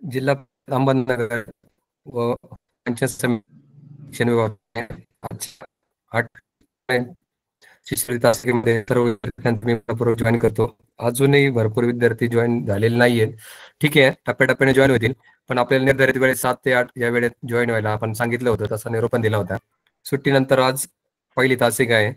जिल्हा अहमदनगर व पंचायत समिती शिक्षण विभाग आज 8 शिक्षणामध्ये सर्व विद्यार्थ्यांना मी भरपूर जॉईन करतो. अजूनही भरपूर विद्यार्थी जॉईन झालेले नाहीये. ठीक आहे, टप्प्याटप्प्याने जॉईन होतील, पण आपल्याला निर्धारित वेळेत 7 ते 8 या वेळेत जॉईन व्हायला आपण सांगितलं होतं, तसा निरोप पण दिला होता. सुट्टीनंतर आज पहिली तासिका आहे.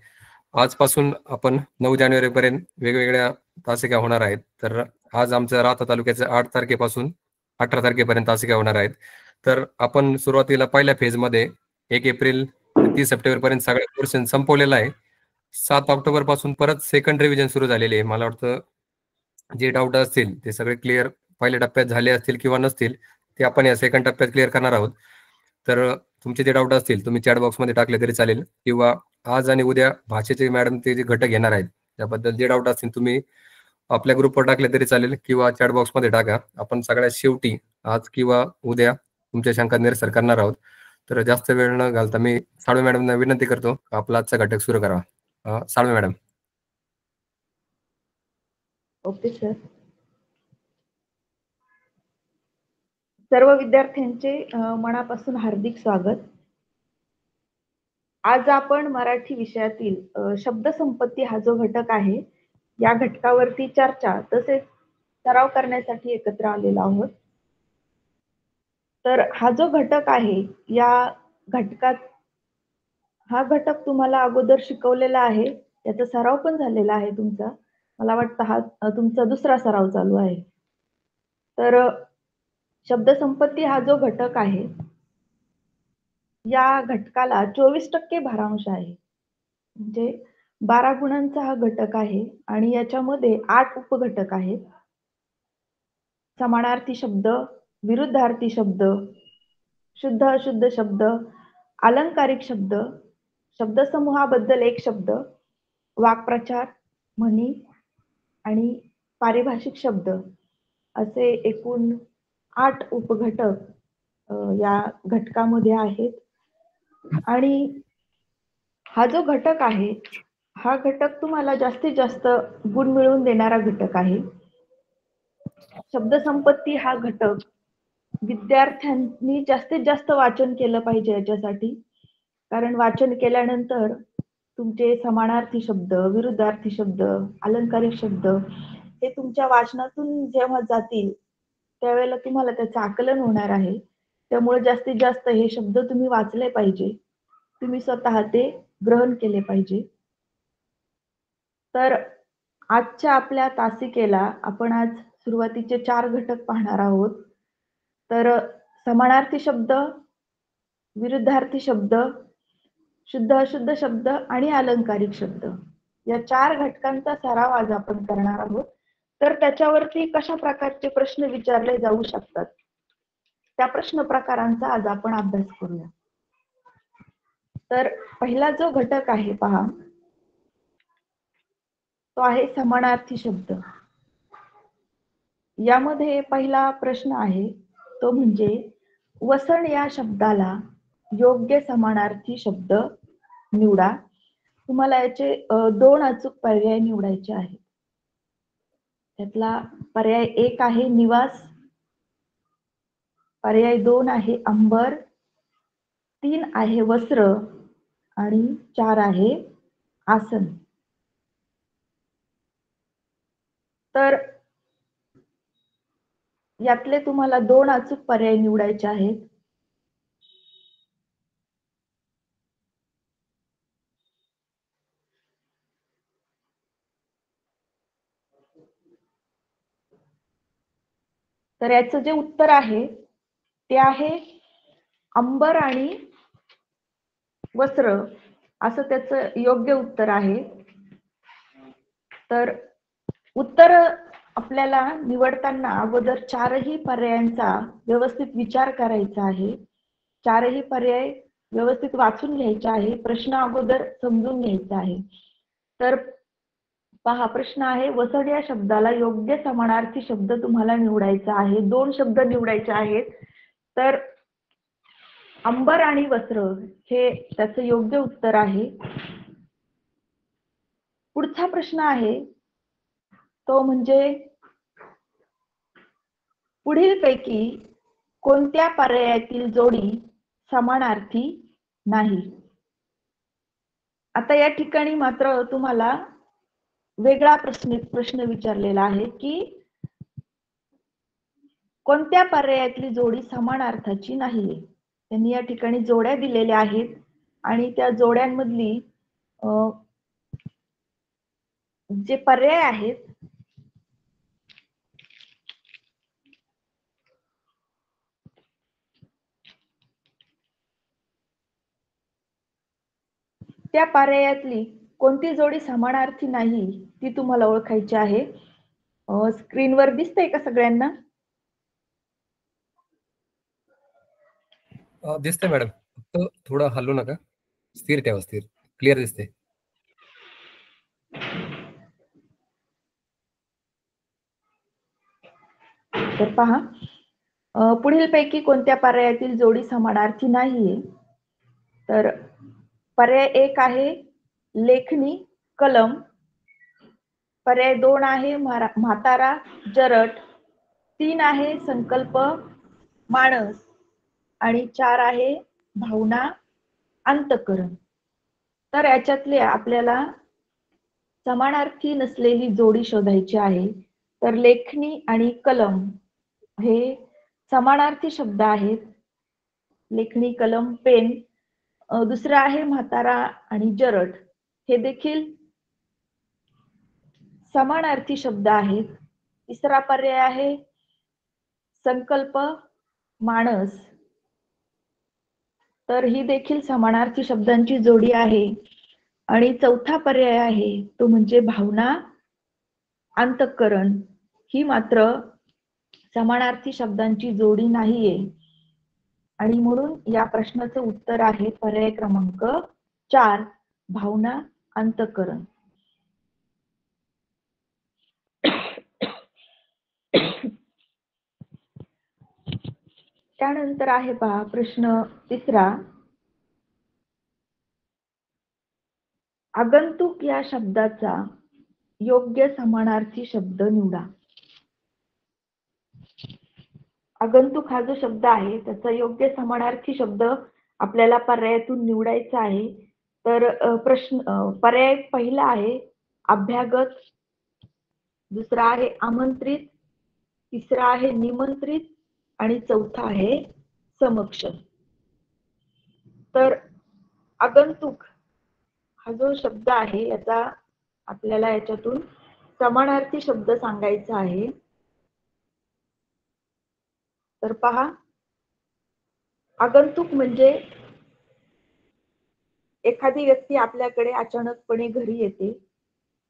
आजपासून आपण 9 जानेवारीपर्यंत वेगवेगळ्या तासिका होणार आहेत. तर आज आमच्या राहता तालुक्याच्या 8 तारखेपासून 18 तारखेपर्यंत तासिका होणार आहेत. तर आपण सुरुवातीला पहिल्या फेजमध्ये 1 एप्रिल ते 30 सप्टेंबरपर्यंत सगळं पोर्शन संपवलेलं आहे. 7 ऑक्टोबर पासून परत सेकंड रिव्हिजन सुरू झालेली आहे. मला वाटतं जे डाऊट असतील ते सगळे क्लिअर पहिल्या टप्प्यात झाले असतील किंवा नसतील ते आपण या सेकंड टप्प्यात क्लिअर करणार आहोत. तर तुमचे जे डाऊट असतील तुम्ही चॅट बॉक्समध्ये टाकले तरी चालेल, किंवा आज आणि उद्या भाषेचे मॅडम ते जे घटक घेणार आहेत त्याबद्दल जे डाऊट असतील तुम्ही आपल्या ग्रुपवर टाकले तरी चालेल किंवा चॅट बॉक्समध्ये टाका. आपण सगळ्यात शेवटी आज किंवा उद्या तुमच्या शंका निरसन करणार आहोत. तर जास्त वेळ न घालता मी साळवे मॅडमना विनंती करतो आपला आजचा घटक सुरू करावा. साळवे मॅडम. Okay sir. सर्व विद्यार्थ्यांचे मनापासून हार्दिक स्वागत. आज आपण मराठी विषयातील शब्दसंपत्ती हा जो घटक आहे या घटकावरती चर्चा तसेच सराव करण्यासाठी एकत्र आलेलो आहोत. तर हा जो घटक आहे या घटकात हा घटक तुम्हाला अगोदर शिकवलेला आहे, याचा सराव पण झालेला आहे तुमचा. मला वाटतं हा तुमचा दुसरा सराव चालू आहे. तर शब्दसंपत्ती हा जो घटक आहे या घटकाला 24% भारांश आहे. म्हणजे 12 गुणांचा हा घटक आहे आणि याच्यामध्ये 8 उपघटक आहेत. समानार्थी शब्द, विरुद्धार्थी शब्द, शुद्ध अशुद्ध शब्द, अलंकारिक शब्द, शब्दसमूहाबद्दल एक शब्द, वाक्प्रचार, म्हणी आणि पारिभाषिक शब्द असे एकूण 8 उपघटक या घटकामध्ये आहेत. आणि हा जो घटक आहे हा घटक तुम्हाला जास्तीत जास्त गुण मिळवून देणारा घटक आहे. शब्दसंपत्ती हा घटक विद्यार्थ्यांनी जास्तीत जास्त वाचन केलं पाहिजे याच्यासाठी, कारण वाचन केल्यानंतर तुमचे समानार्थी शब्द, विरुद्धार्थी शब्द, अलंकारिक शब्द हे तुमच्या वाचनातून जेव्हा जातील त्यावेळेला तुम्हाला त्याचं आकलन होणार आहे. त्यामुळे जास्तीत जास्त हे शब्द तुम्ही वाचले पाहिजे, तुम्ही स्वतः ते ग्रहण केले पाहिजे. तर आजच्या आपल्या तासिकेला आपण आज सुरुवातीचे 4 घटक पाहणार आहोत. तर समानार्थी शब्द, विरुद्धार्थी शब्द, शुद्ध अशुद्ध शब्द आणि अलंकारिक शब्द या 4 घटकांचा सराव आज आपण करणार आहोत. तर त्याच्यावरती कशा प्रकारचे प्रश्न विचारले जाऊ शकतात त्या प्रश्न प्रकारांचा आज आपण अभ्यास करूया. तर पहिला जो घटक आहे पहा, तो आहे समानार्थी शब्द. यामध्ये पहिला प्रश्न आहे तो म्हणजे वसण या शब्दाला योग्य समानार्थी शब्द निवडा. तुम्हाला याचे 2 अचूक पर्याय निवडायचे आहेत. त्यातला पर्याय 1 आहे निवास, पर्याय 2 आहे अंबर, 3 आहे वस्त्र आणि 4 आहे आसन. तर यातले तुम्हाला 2 अचूक पर्याय निवडायचे आहेत. तर याचं जे उत्तर आहे ते आहे अंबर आणि वस्त्र असं त्याचं योग्य उत्तर आहे. तर उत्तर आपल्याला निवडताना अगोदर 4ही पर्यायांचा व्यवस्थित विचार करायचा आहे. 4ही पर्याय व्यवस्थित वाचून घ्यायचे आहे. प्रश्न अगोदर समजून घ्यायचा आहे. तर पहा, प्रश्न आहे वसण या शब्दाला योग्य समानार्थी शब्द तुम्हाला निवडायचा आहे. 2 शब्द निवडायचे आहेत. तर अंबर आणि वस्त्र हे त्याचं योग्य उत्तर आहे. पुढचा प्रश्न आहे तो म्हणजे पुढीलपैकी कोणत्या पर्यायातील जोडी समानार्थी नाही? आता या ठिकाणी मात्र तुम्हाला वेगळा प्रश्न विचारलेला आहे की कोणत्या पर्यायातली जोडी समानार्थाची नाहीये. त्यांनी या ठिकाणी जोड्या दिलेल्या आहेत आणि त्या जोड्यांमधली जे पर्याय आहेत त्या पर्यायातली कोणती जोडी समानार्थी नाही ती तुम्हाला ओळखायची आहे. स्क्रीनवर दिसतंय का सगळ्यांना? दिसतंय मॅडम, फक्त थोडं हलू नका, स्थिर ठेवा, स्थिर, क्लिअर दिसते. तर पहा, पुढीलपैकी कोणत्या पर्यायातील जोडी समानार्थी नाहीये? तर पर्याय 1 आहे लेखणी कलम, पर्याय 2 आहे म्हातारा जरट, 3 आहे संकल्प मानस आणि 4 आहे भावना अंतःकरण. तर याच्यातले आपल्याला समानार्थी नसलेली जोडी शोधायची आहे. तर लेखणी आणि कलम हे समानार्थी शब्द आहेत. लेखणी कलम पेन. दुसरं आहे म्हातारा आणि जरट, हे देखील समानार्थी शब्द आहेत. तिसरा पर्याय आहे संकल्प मानस, तर ही देखील समानार्थी शब्दांची जोडी आहे. आणि चौथा पर्याय आहे तो म्हणजे भावना अंतःकरण, ही मात्र समानार्थी शब्दांची जोडी नाहीये. आणि म्हणून या प्रश्नाचं उत्तर आहे पर्याय क्रमांक 4, भावना अंतःकरण. त्यानंतर आहे पहा प्रश्न तिसरा, आगंतुक या शब्दाचा योग्य समानार्थी शब्द निवडा. आगंतुक हा जो शब्द आहे त्याचा योग्य समानार्थी शब्द आपल्याला पर्यायातून निवडायचा आहे. तर पर्याय पहिला आहे अभ्यागत, दुसरा आहे आमंत्रित, तिसरा आहे निमंत्रित आणि चौथा आहे समक्ष. तर आगंतुक हा जो शब्द आहे याचा आपल्याला याच्यातून समानार्थी शब्द सांगायचा आहे. तर पहा, आगंतुक म्हणजे एखादी व्यक्ती आपल्याकडे अचानकपणे घरी येते,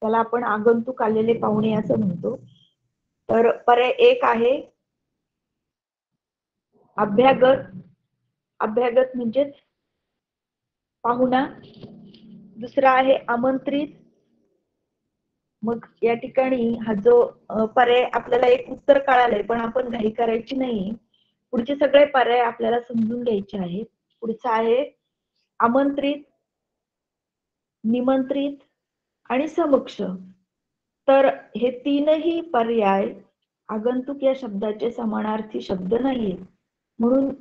त्याला आपण आगंतुक आलेले पाहुणे असं म्हणतो. तर पर्याय 1 आहे अभ्यागत, अभ्यागत म्हणजेच पाहुणा. दुसरा आहे आमंत्रित. मग या ठिकाणी हा जो पर्याय आपल्याला एक उत्तर कळालंय पण आपण घाई करायची नाही, पुढचे सगळे पर्याय आपल्याला समजून घ्यायचे आहेत. पुढचा आहे आमंत्रित, निमंत्रित आणि समक्ष. तर हे तीनही पर्याय आगंतुक या शब्दाचे समानार्थी शब्द नाहीये. म्हणून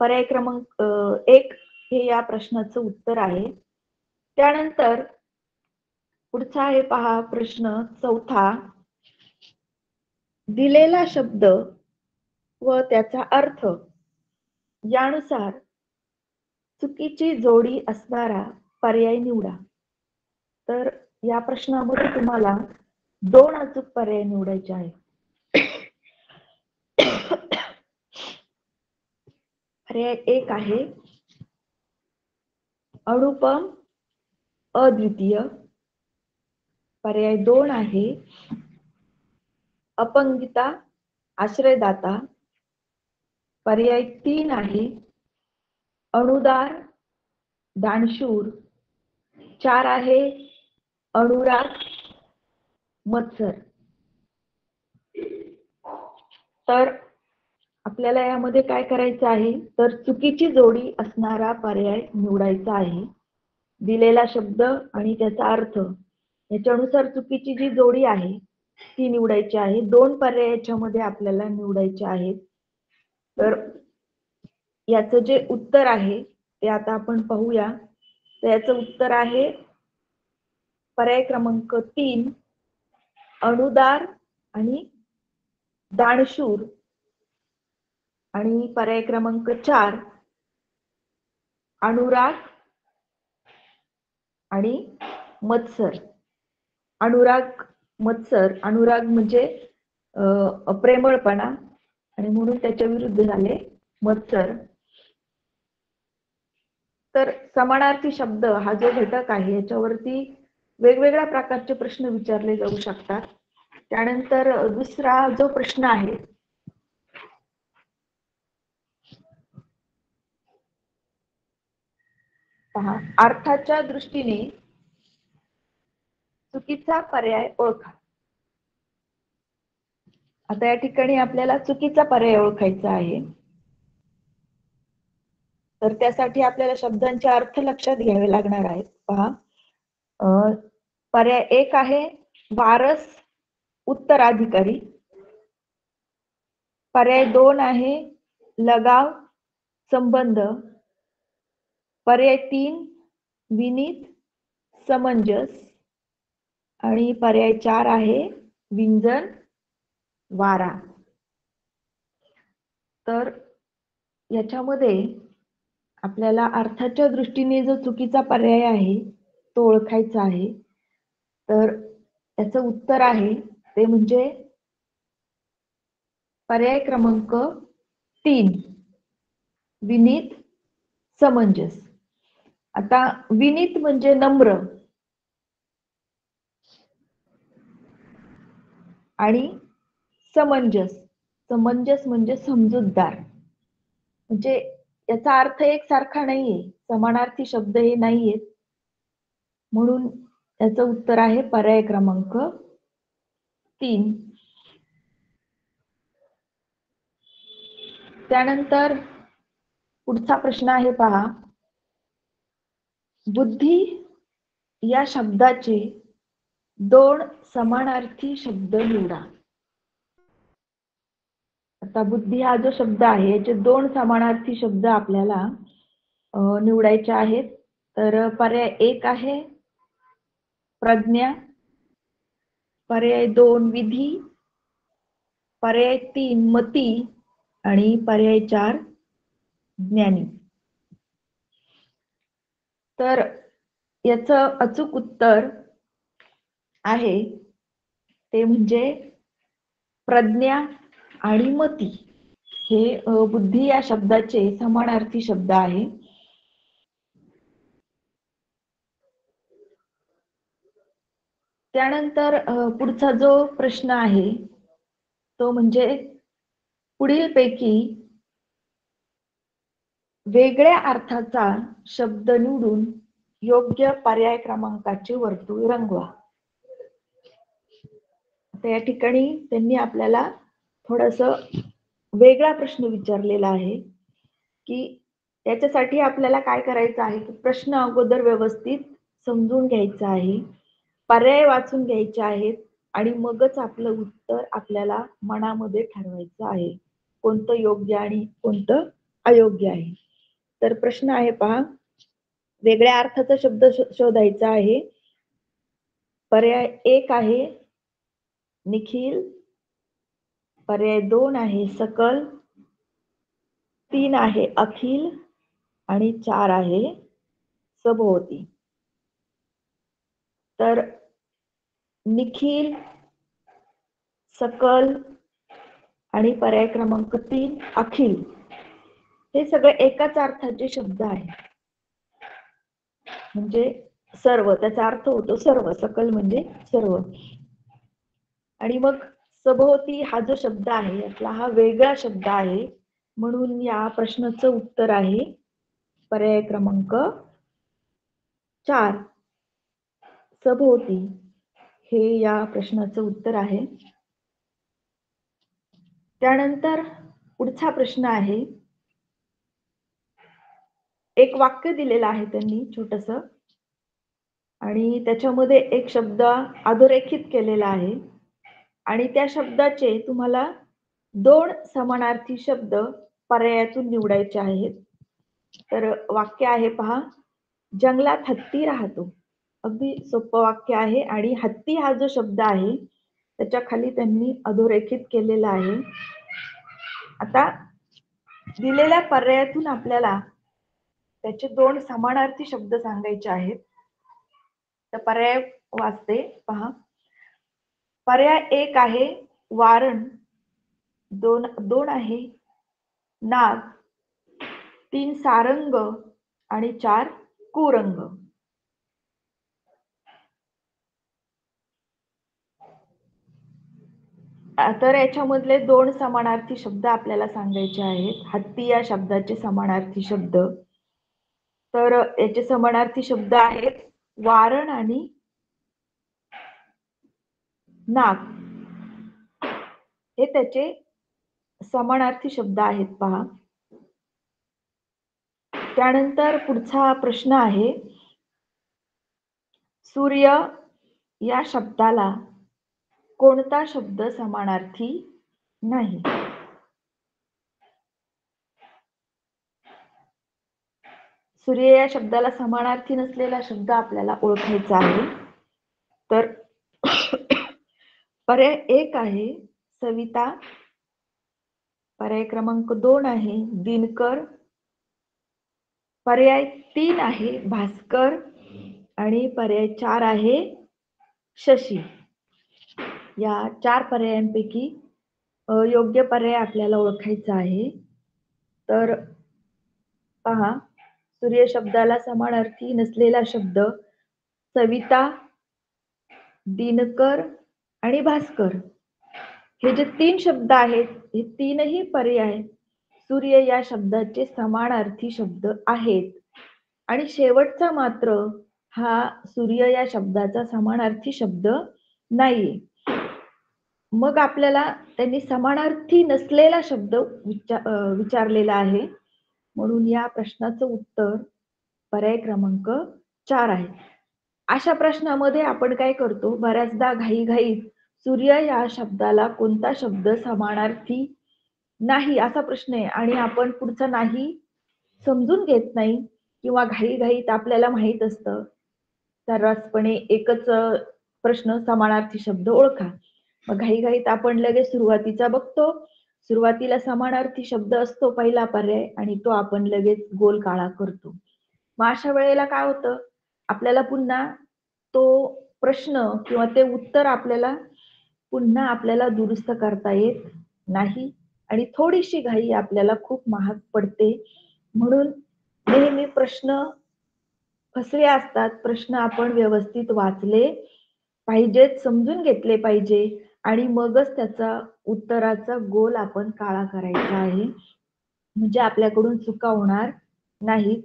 पर्याय क्रमांक 1 हे या प्रश्नाचं उत्तर आहे. त्यानंतर पुढचा आहे पहा प्रश्न चौथा, दिलेला शब्द व त्याचा अर्थ यानुसार चुकीची जोडी असणारा पर्याय निवडा. तर या प्रश्नामध्ये तुम्हाला 2 अचूक पर्याय निवडायचे आहेत. पर्याय 1 आहे अनुपम अद्वितीय, पर्याय 2 आहे अपंगिता आश्रयदाता, पर्याय 3 आहे अनुदार दानशूर, 4 आहे अनुराग मत्सर. तर आपल्याला यामध्ये काय करायचं आहे, तर चुकीची जोडी असणारा पर्याय निवडायचा आहे. दिलेला शब्द आणि त्याचा अर्थ याच्यानुसार चुकीची जी जोडी आहे ती निवडायची आहे. 2 पर्याय याच्यामध्ये आपल्याला निवडायचे आहेत. तर याचं जे उत्तर आहे ते आता आपण पाहूया. तर याचं उत्तर आहे पर्याय क्रमांक 3 अणुदार आणि दाणशूर, आणि पर्याय क्रमांक 4 अनुराग आणि मत्सर. अनुराग मत्सर, अनुराग म्हणजे प्रेमळपणा आणि म्हणून त्याच्या विरुद्ध झाले मत्सर. तर समानार्थी शब्द हा जो घटक आहे याच्यावरती वेगवेगळ्या प्रकारचे प्रश्न विचारले जाऊ शकतात. त्यानंतर दुसरा जो प्रश्न आहे पहा, अर्थाच्या दृष्टीने चुकीचा पर्याय ओळखा. आता या ठिकाणी आपल्याला चुकीचा पर्याय ओळखायचा आहे. तर त्यासाठी आपल्याला शब्दांचे अर्थ लक्षात घ्यावे लागणार आहेत. पहा, पर्याय 1 आहे वारस उत्तराधिकारी. पर्याय 2 आहे लगाव संबंध. पर्याय 3 विनीत समंजस आणि पर्याय 4 आहे विंजन वारा. तर याच्यामध्ये आपल्याला अर्थाच्या दृष्टीने जो चुकीचा पर्याय आहे तो ओळखायचा आहे. तर याचं उत्तर आहे ते म्हणजे पर्याय क्रमांक 3 विनीत समंजस. आता विनीत म्हणजे नम्र आणि समंजस, समंजस म्हणजे समजूतदार. म्हणजे याचा अर्थ एकसारखा नाहीये, समानार्थी शब्द हे नाहीयेत. म्हणून याचं उत्तर आहे पर्याय क्रमांक 3. त्यानंतर पुढचा प्रश्न आहे पहा, बुद्धी या शब्दाचे 2 समानार्थी शब्द निवडा. आता बुद्धी हा जो शब्द आहे याचे 2 समानार्थी शब्द आपल्याला निवडायचे आहेत. तर पर्याय 1 आहे प्रज्ञा, पर्याय 2 विधी, पर्याय 3 मती आणि पर्याय 4 ज्ञानी. तर याचं अचूक उत्तर आहे ते म्हणजे प्रज्ञा आणि मती हे बुद्धी या शब्दाचे समानार्थी शब्द आहे. त्यानंतर पुढचा जो प्रश्न आहे तो म्हणजे पुढीलपैकी वेगळ्या अर्थाचा शब्द निवडून योग्य पर्याय क्रमांकाचे वर्तुळ रंगवा. तर या ठिकाणी त्यांनी आपल्याला थोडंसं वेगळा प्रश्न विचारलेला आहे की याच्यासाठी आपल्याला काय करायचं आहे की प्रश्न अगोदर व्यवस्थित समजून घ्यायचा आहे, पर्याय वाचून घ्यायचे आहेत आणि मगच आपलं उत्तर आपल्याला मनामध्ये ठरवायचं आहे कोणतं योग्य आणि कोणतं अयोग्य आहे. तर प्रश्न आहे पहा, वेगळ्या अर्थाचा शब्द शोधायचा आहे. पर्याय 1 आहे निखिल, पर्याय 2 आहे सकल, 3 आहे अखिल आणि 4 आहे सभोवती. तर निखिल, सकल आणि पर्याय क्रमांक 3 अखिल हे सगळे एकाच अर्थाचे शब्द आहेत. म्हणजे सर्व, त्याचा अर्थ होतो सर्व. सकल म्हणजे सर्व. आणि मग सभोवती हा जो शब्द आहे यातला हा वेगळा शब्द आहे. म्हणून या प्रश्नाचं उत्तर आहे पर्याय क्रमांक 4 सभोवती हे या प्रश्नाचं उत्तर आहे. त्यानंतर पुढचा प्रश्न आहे, एक वाक्य दिलेलं आहे त्यांनी छोटस आणि त्याच्यामध्ये एक शब्द अधोरेखित केलेला आहे आणि त्या शब्दाचे तुम्हाला 2 समानार्थी शब्द पर्यायातून निवडायचे आहेत. तर वाक्य आहे पहा, जंगलात हत्ती राहतो. अगदी सोपं वाक्य आहे आणि हत्ती हा जो शब्द आहे त्याच्या खाली त्यांनी अधोरेखित केलेला आहे. आता दिलेल्या पर्यायातून आपल्याला त्याचे 2 समानार्थी शब्द सांगायचे आहेत. तर पर्याय वाचते पहा. पर्याय 1 आहे वारण, 2 आहे नाग, 3 सारंग आणि 4 कुरंग. तर याच्यामधले 2 समानार्थी शब्द आपल्याला सांगायचे आहेत. हत्ती या शब्दाचे समानार्थी शब्द. तर याचे समानार्थी शब्द आहेत वारण आणि नाग. हे त्याचे समानार्थी शब्द आहेत पहा. त्यानंतर पुढचा प्रश्न आहे, सूर्य या शब्दाला कोणता शब्द समानार्थी नाही? सूर्य या शब्दाला समानार्थी नसलेला शब्द आपल्याला ओळखायचा आहे. तर पर्याय 1 आहे सविता, पर्याय क्रमांक 2 आहे दिनकर, पर्याय 3 आहे भास्कर आणि पर्याय 4 आहे शशी. या 4 पर्यायांपैकी योग्य पर्याय आपल्याला ओळखायचा आहे. तर पहा, सूर्य शब्दाला समानार्थी नसलेला शब्द सविता, दिनकर आणि भास्कर. हे जे 3 शब्द आहेत, हे 3ही पर्याय सूर्य या शब्दाचे समानार्थी शब्द आहेत. आणि शेवटचा मात्र हा सूर्य या शब्दाचा समानार्थी शब्द नाहीये. मग आपल्याला त्यांनी समानार्थी नसलेला शब्द विचारलेला आहे. म्हणून या प्रश्नाचं उत्तर पर्याय क्रमांक 4 आहे. अशा प्रश्नामध्ये आपण काय करतो, बऱ्याचदा घाईघाईत सूर्य या शब्दाला कोणता शब्द समानार्थी नाही असा प्रश्न आहे आणि आपण पुढचा नाही समजून घेत नाही किंवा घाईघाईत आपल्याला माहित असतं सर्रासपणे एकच प्रश्न समानार्थी शब्द ओळखा. मग घाईघाईत आपण लगेच सुरुवातीचा बघतो, सुरुवातीला समानार्थी शब्द असतो पहिला पर्याय आणि तो आपण लगेच गोल काळा करतो. मग अशा वेळेला काय होतं, आपल्याला पुन्हा तो प्रश्न किंवा ते उत्तर आपल्याला दुरुस्त करता येत नाही आणि थोडीशी घाई आपल्याला खूप महाग पडते. म्हणून नेहमी प्रश्न फसवे असतात. प्रश्न आपण व्यवस्थित वाचले पाहिजेत, समजून घेतले पाहिजे आणि मगच त्याचा उत्तराचा गोल आपण काळा करायचा आहे. म्हणजे आपल्याकडून चुका होणार नाहीत.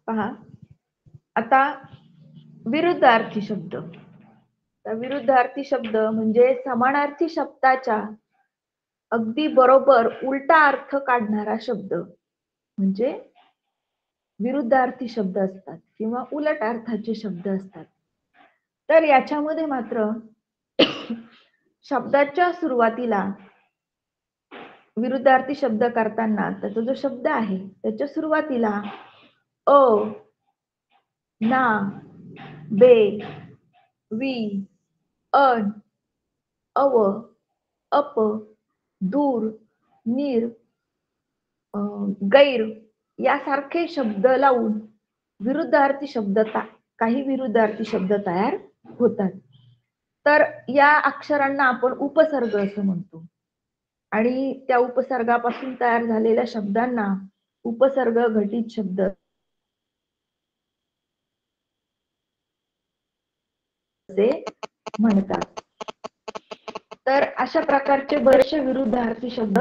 पहा, आता विरुद्धार्थी शब्द. तर विरुद्धार्थी शब्द म्हणजे समानार्थी शब्दाच्या अगदी बरोबर उलटा अर्थ काढणारा शब्द म्हणजे विरुद्धार्थी शब्द असतात किंवा उलट अर्थाचे शब्द असतात. तर याच्यामध्ये मात्र शब्दाच्या सुरुवातीला विरुद्धार्थी शब्द करताना त्याचा जो शब्द आहे त्याच्या सुरुवातीला अ, ना, बे, वी, अन, अव, अप, दूर, नीर, गैर यासारखे शब्द लावून काही विरुद्धार्थी शब्द तयार होतात. तर या अक्षरांना आपण उपसर्ग असं म्हणतो आणि त्या उपसर्गापासून तयार झालेल्या शब्दांना उपसर्ग घटित शब्द असे म्हणतात. तर अशा प्रकारचे बरेचसे विरुद्धार्थी शब्द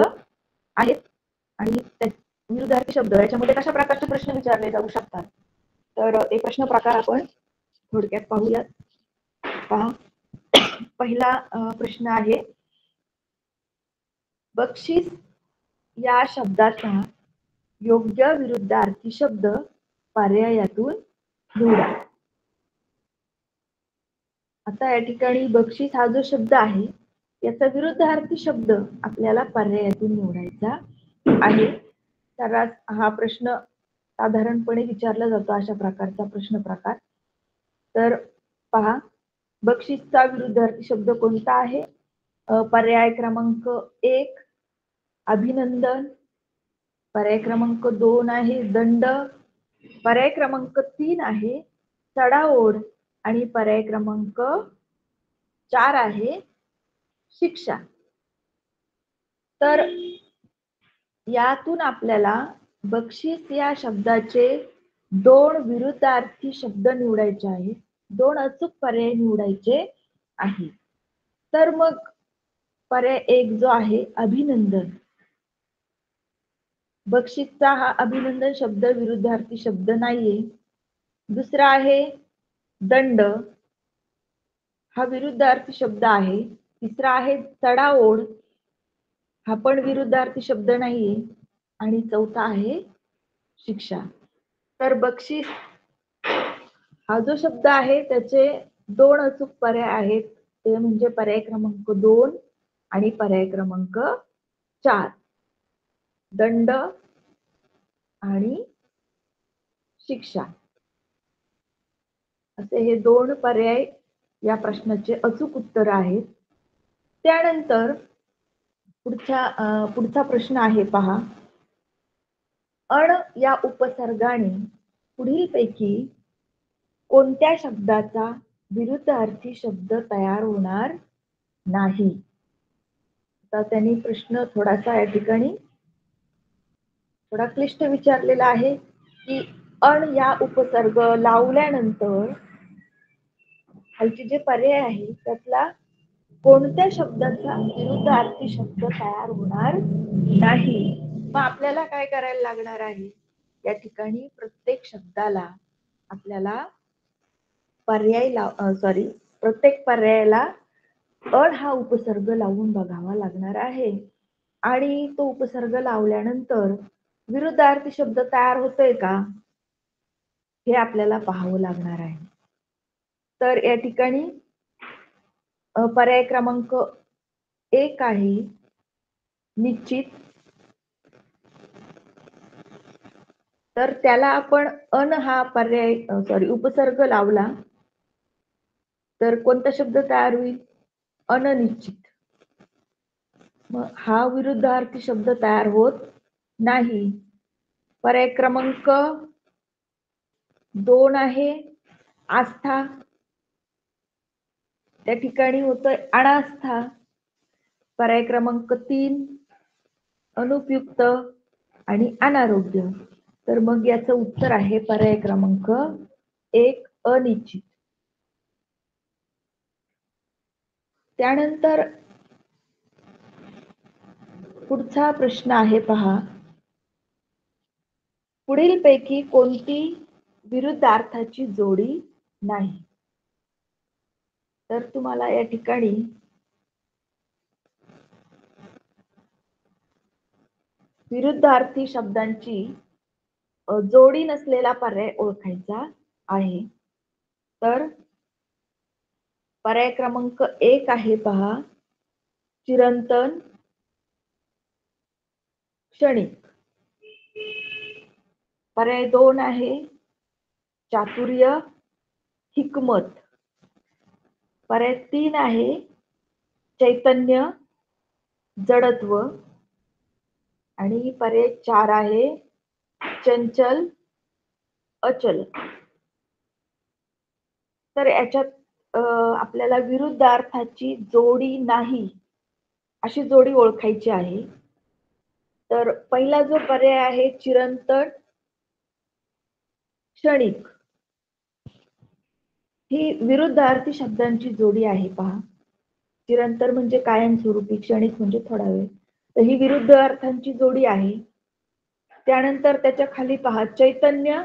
आहेत आणि विरुद्धार्थी शब्द याच्यामध्ये कशा प्रकारचे प्रश्न विचारले जाऊ शकतात. तर एक प्रश्न प्रकार आपण थोडक्यात पाहूयात. पहा, पहिला प्रश्न आहे, बक्षीस या शब्दाचा योग्य विरुद्धार्थी शब्द पर्यायातून निवडा. आता या ठिकाणी बक्षीस हा जो शब्द आहे याचा विरुद्धार्थी शब्द आपल्याला पर्यायातून निवडायचा आहे. तर हा प्रश्न साधारणपणे विचारला जातो अशा प्रकारचा प्रश्न प्रकार. तर पहा, बक्षीसचा विरुद्धार्थी शब्द कोणता आहे? पर्याय क्रमांक 1 अभिनंदन, पर्याय क्रमांक 2 आहे दंड, पर्याय क्रमांक 3 आहे चढाओढ आणि पर्याय क्रमांक 4 आहे शिक्षा. तर यातून आपल्याला बक्षीस या शब्दाचे 2 विरुद्धार्थी शब्द निवडायचे आहेत, 2 अचूक पर्याय निवडायचे आहेत. तर मग पर्याय 1 जो आहे अभिनंदन, बक्षीसचा हा अभिनंदन शब्द विरुद्धार्थी शब्द नाहीये. दुसरा आहे दंड, हा विरुद्धार्थी शब्द आहे. तिसरा आहे चढाओढ, हा पण विरुद्धार्थी शब्द नाहीये. आणि चौथा आहे शिक्षा. तर बक्षीस हा जो शब्द आहे त्याचे 2 अचूक पर्याय आहेत, ते म्हणजे पर्याय क्रमांक 2 आणि पर्याय क्रमांक 4, दंड आणि शिक्षा. असे हे 2 पर्याय या प्रश्नाचे अचूक उत्तर आहेत. त्यानंतर पुढचा प्रश्न आहे पहा, अण या उपसर्गाने पुढीलपैकी कोणत्या शब्दाचा विरुद्धार्थी शब्द तयार होणार नाही? आता त्यांनी प्रश्न थोडासा या ठिकाणी थोडा क्लिष्ट विचारलेला आहे की अण या उपसर्ग लावल्यानंतर खालचे जे पर्याय आहे त्यातला कोणत्या शब्दाचा विरुद्धार्थी शब्द तयार होणार नाही? मग आपल्याला काय करायला लागणार आहे? या ठिकाणी प्रत्येक शब्दाला आपल्याला प्रत्येक पर्यायाला अण हा उपसर्ग लावून बघावा लागणार आहे. आणि तो उपसर्ग लावल्यानंतर विरुद्धार्थी शब्द तयार होतोय का हे आपल्याला पाहावं लागणार आहे. तर या ठिकाणी पर्याय क्रमांक 1 आहे निश्चित, तर त्याला आपण अन हा पर्याय उपसर्ग लावला तर कोणता शब्द तयार होईल? अननिश्चित. मग हा विरुद्धार्थी शब्द तयार होत नाही. पर्याय क्रमांक 2 आहे आस्था, त्या ठिकाणी होतोय अनास्था. पर्याय क्रमांक 3 अनुपयुक्त आणि अनारोग्य. तर मग याचं उत्तर आहे पर्याय क्रमांक 1 अनिश्चित. त्यानंतर पुढचा प्रश्न आहे पहा, पुढीलपैकी कोणती विरुद्धार्थाची जोडी नाही? तर तुम्हाला या ठिकाणी विरुद्धार्थी शब्दांची जोडी नसलेला पर्याय ओळखायचा आहे. तर पर्याय क्रमांक 1 आहे पहा चिरंतन क्षणिक. पर्याय 2 आहे चातुर्य हिकमत. पर्याय 3 आहे चैतन्य जडत्व आणि पर्याय 4 आहे चंचल अचल. तर याच्यात आपल्याला विरुद्धार्थाची जोडी नाही अशी जोडी ओळखायची आहे. तर पहिला जो पर्याय आहे चिरंतन क्षणिक, ही विरुद्धार्थी शब्दांची जोडी आहे पहा. चिरंतर म्हणजे कायमस्वरूपी, क्षणिक म्हणजे थोडा वेळ. तर ही विरुद्ध अर्थांची जोडी आहे. त्यानंतर त्याच्या खाली पहा चैतन्य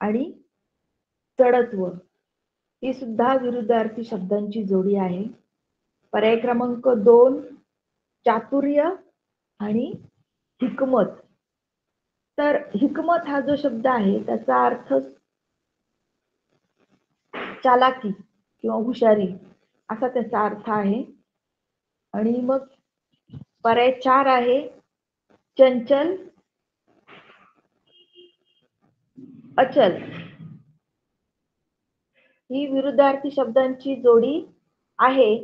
आणि जडत्व, ही सुद्धा विरुद्धार्थी शब्दांची जोडी आहे. पर्याय क्रमांक 2 चातुर्य आणि हिकमत. तर हिकमत हा जो शब्द आहे त्याचा अर्थ चालाकी किंवा हुशारी असा त्याचा अर्थ आहे. आणि मग पर्याय 4 आहे चंचल, अचल. ही विरुद्धार्थी शब्दांची जोडी आहे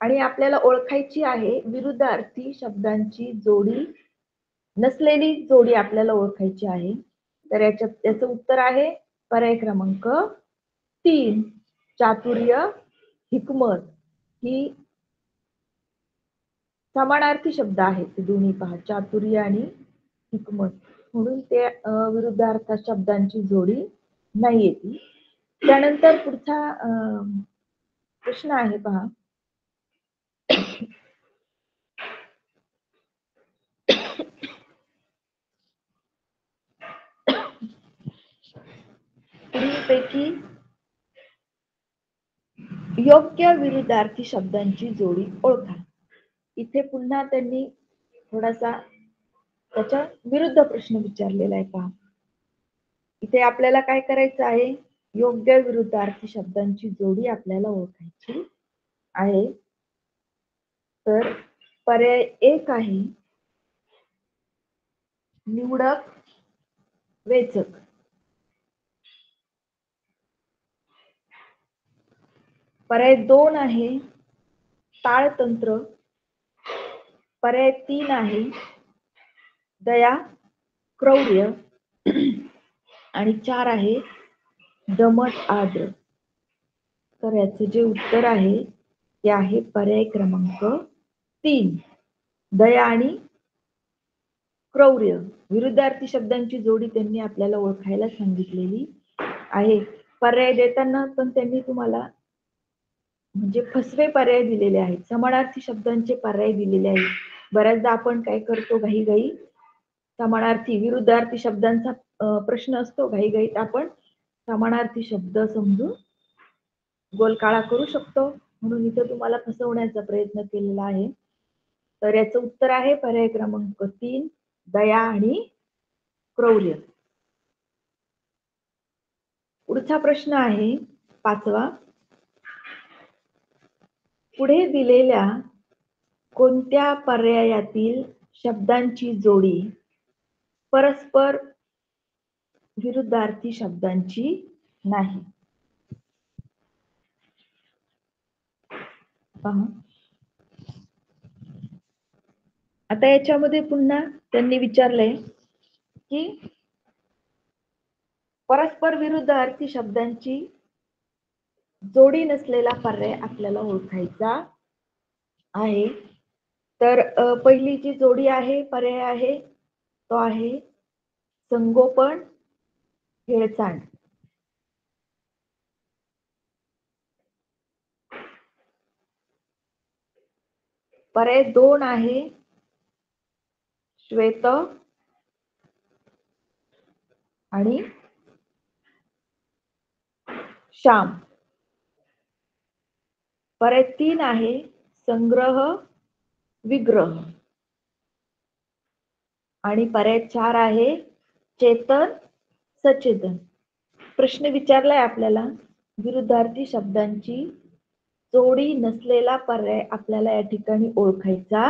आणि आपल्याला ओळखायची आहे. विरुद्धार्थी शब्दांची जोडी नसलेली जोडी आपल्याला ओळखायची आहे. तर याचं उत्तर आहे पर्याय क्रमांक 3 चातुर्य, हिकमत. ही समानार्थी शब्द आहेत ते दोन्ही पहा, चातुर्य आणि हिकमत. म्हणून ते विरुद्धार्थ शब्दांची जोडी नाही येते. त्यानंतर पुढचा प्रश्न आहे पहा. पुढीलपैकी योग्य विरुद्धार्थी शब्दांची जोडी ओळखा. इथे पुन्हा त्यांनी थोडासा त्याच्या विरुद्ध प्रश्न विचारलेला आहे पहा. इथे आपल्याला काय करायचं आहे, योग्य विरुद्धार्थी शब्दांची जोडी आपल्याला ओळखायची आहे. तर पर्याय 1 आहे निवडक, वेचक. पर्याय 2 आहे ताळतंत्र. पर्याय 3 आहे दया, क्रौर्य. आणि 4 आहे दमट, आर्द्र. तर याचे जे उत्तर आहे ते आहे पर्याय क्रमांक 3 दया आणि क्रौर्य. विरुद्धार्थी शब्दांची जोडी त्यांनी आपल्याला ओळखायला सांगितलेली आहे. पर्याय देताना पण त्यांनी तुम्हाला म्हणजे फसवे पर्याय दिलेले आहेत. समानार्थी शब्दांचे पर्याय दिलेले आहेत. बऱ्याचदा आपण काय करतो, घाईघाई समानार्थी विरुद्धार्थी शब्दांचा प्रश्न असतो, घाईघाईत आपण समानार्थी शब्द समजून गोलकाळा करू शकतो. म्हणून इथे तुम्हाला फसवण्याचा प्रयत्न केलेला आहे. तर याचं उत्तर आहे पर्याय क्रमांक 3 दया आणि क्रौर्य. पुढचा प्रश्न आहे 5वा. पुढे दिलेल्या कोणत्या पर्यायातील शब्दांची जोडी परस्पर विरुद्धार्थी शब्दांची नाही? पहा, आता याच्यामध्ये पुन्हा त्यांनी विचारलंय की परस्पर विरुद्धार्थी शब्दांची जोडी नसलेला पर्याय आपल्याला ओळखायचा आहे. तर पहिली जी जोडी आहे, पर्याय आहे तो आहे संगोपन, हेळसांड. पर्याय 2 आहे श्वेत आणि श्याम. पर्याय 3 आहे संग्रह, विग्रह. आणि पर्याय 4 आहे चेतन, सचेतन. प्रश्न विचारलाय आपल्याला विरुद्धार्थी शब्दांची जोडी नसलेला पर्याय आपल्याला या ठिकाणी ओळखायचा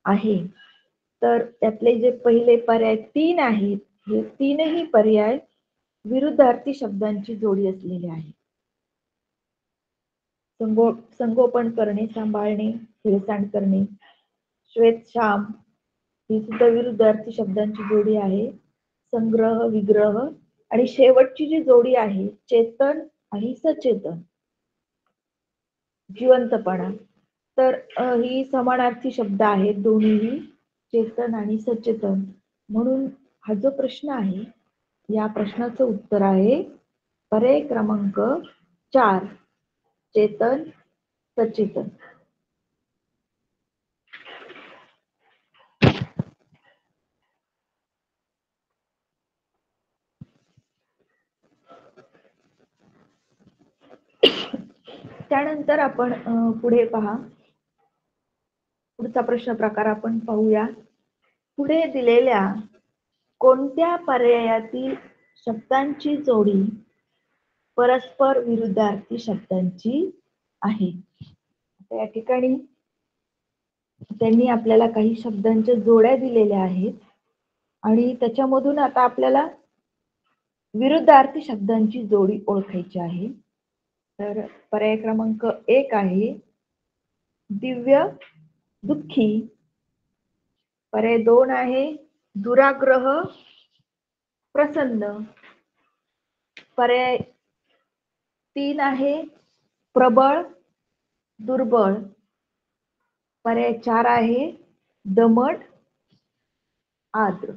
आहे. तर त्यातले जे पहिले पर्याय 3 आहेत, हे तीनही पर्याय विरुद्धार्थी शब्दांची जोडी असलेले आहे. संगोपन करणे, सांभाळणे, हेळसांड करणे, श्वेत, श्याम ही सुद्धा विरुद्धार्थी शब्दांची जोडी आहे. संग्रह, विग्रह. आणि शेवटची जी जोडी आहे चेतन आणि सचेतन, जिवंतपणा. तर ही समानार्थी शब्द आहेत दोन्हीही, चेतन आणि सचेतन. म्हणून हा जो प्रश्न आहे या प्रश्नाचं उत्तर आहे पर्याय क्रमांक 4 चेतन, सचेतन. त्यानंतर आपण पुढे पहा, पुढचा प्रश्न प्रकार आपण पाहूया. पुढे दिलेल्या कोणत्या पर्यायातील शब्दांची जोडी परस्पर विरुद्धार्थी शब्दांची आहे. या ठिकाणी त्यांनी आपल्याला काही शब्दांच्या जोड्या दिलेल्या आहेत आणि त्याच्यामधून आता आपल्याला विरुद्धार्थी शब्दांची जोडी ओळखायची आहे. तर पर्याय क्रमांक 1 आहे दिव्य दुःखी. पर्याय 2 आहे दुराग्रह प्रसन्न. पर्याय 3 आहे प्रबळ दुर्बळ. पर्याय 4 आहे दमट आर्द्र.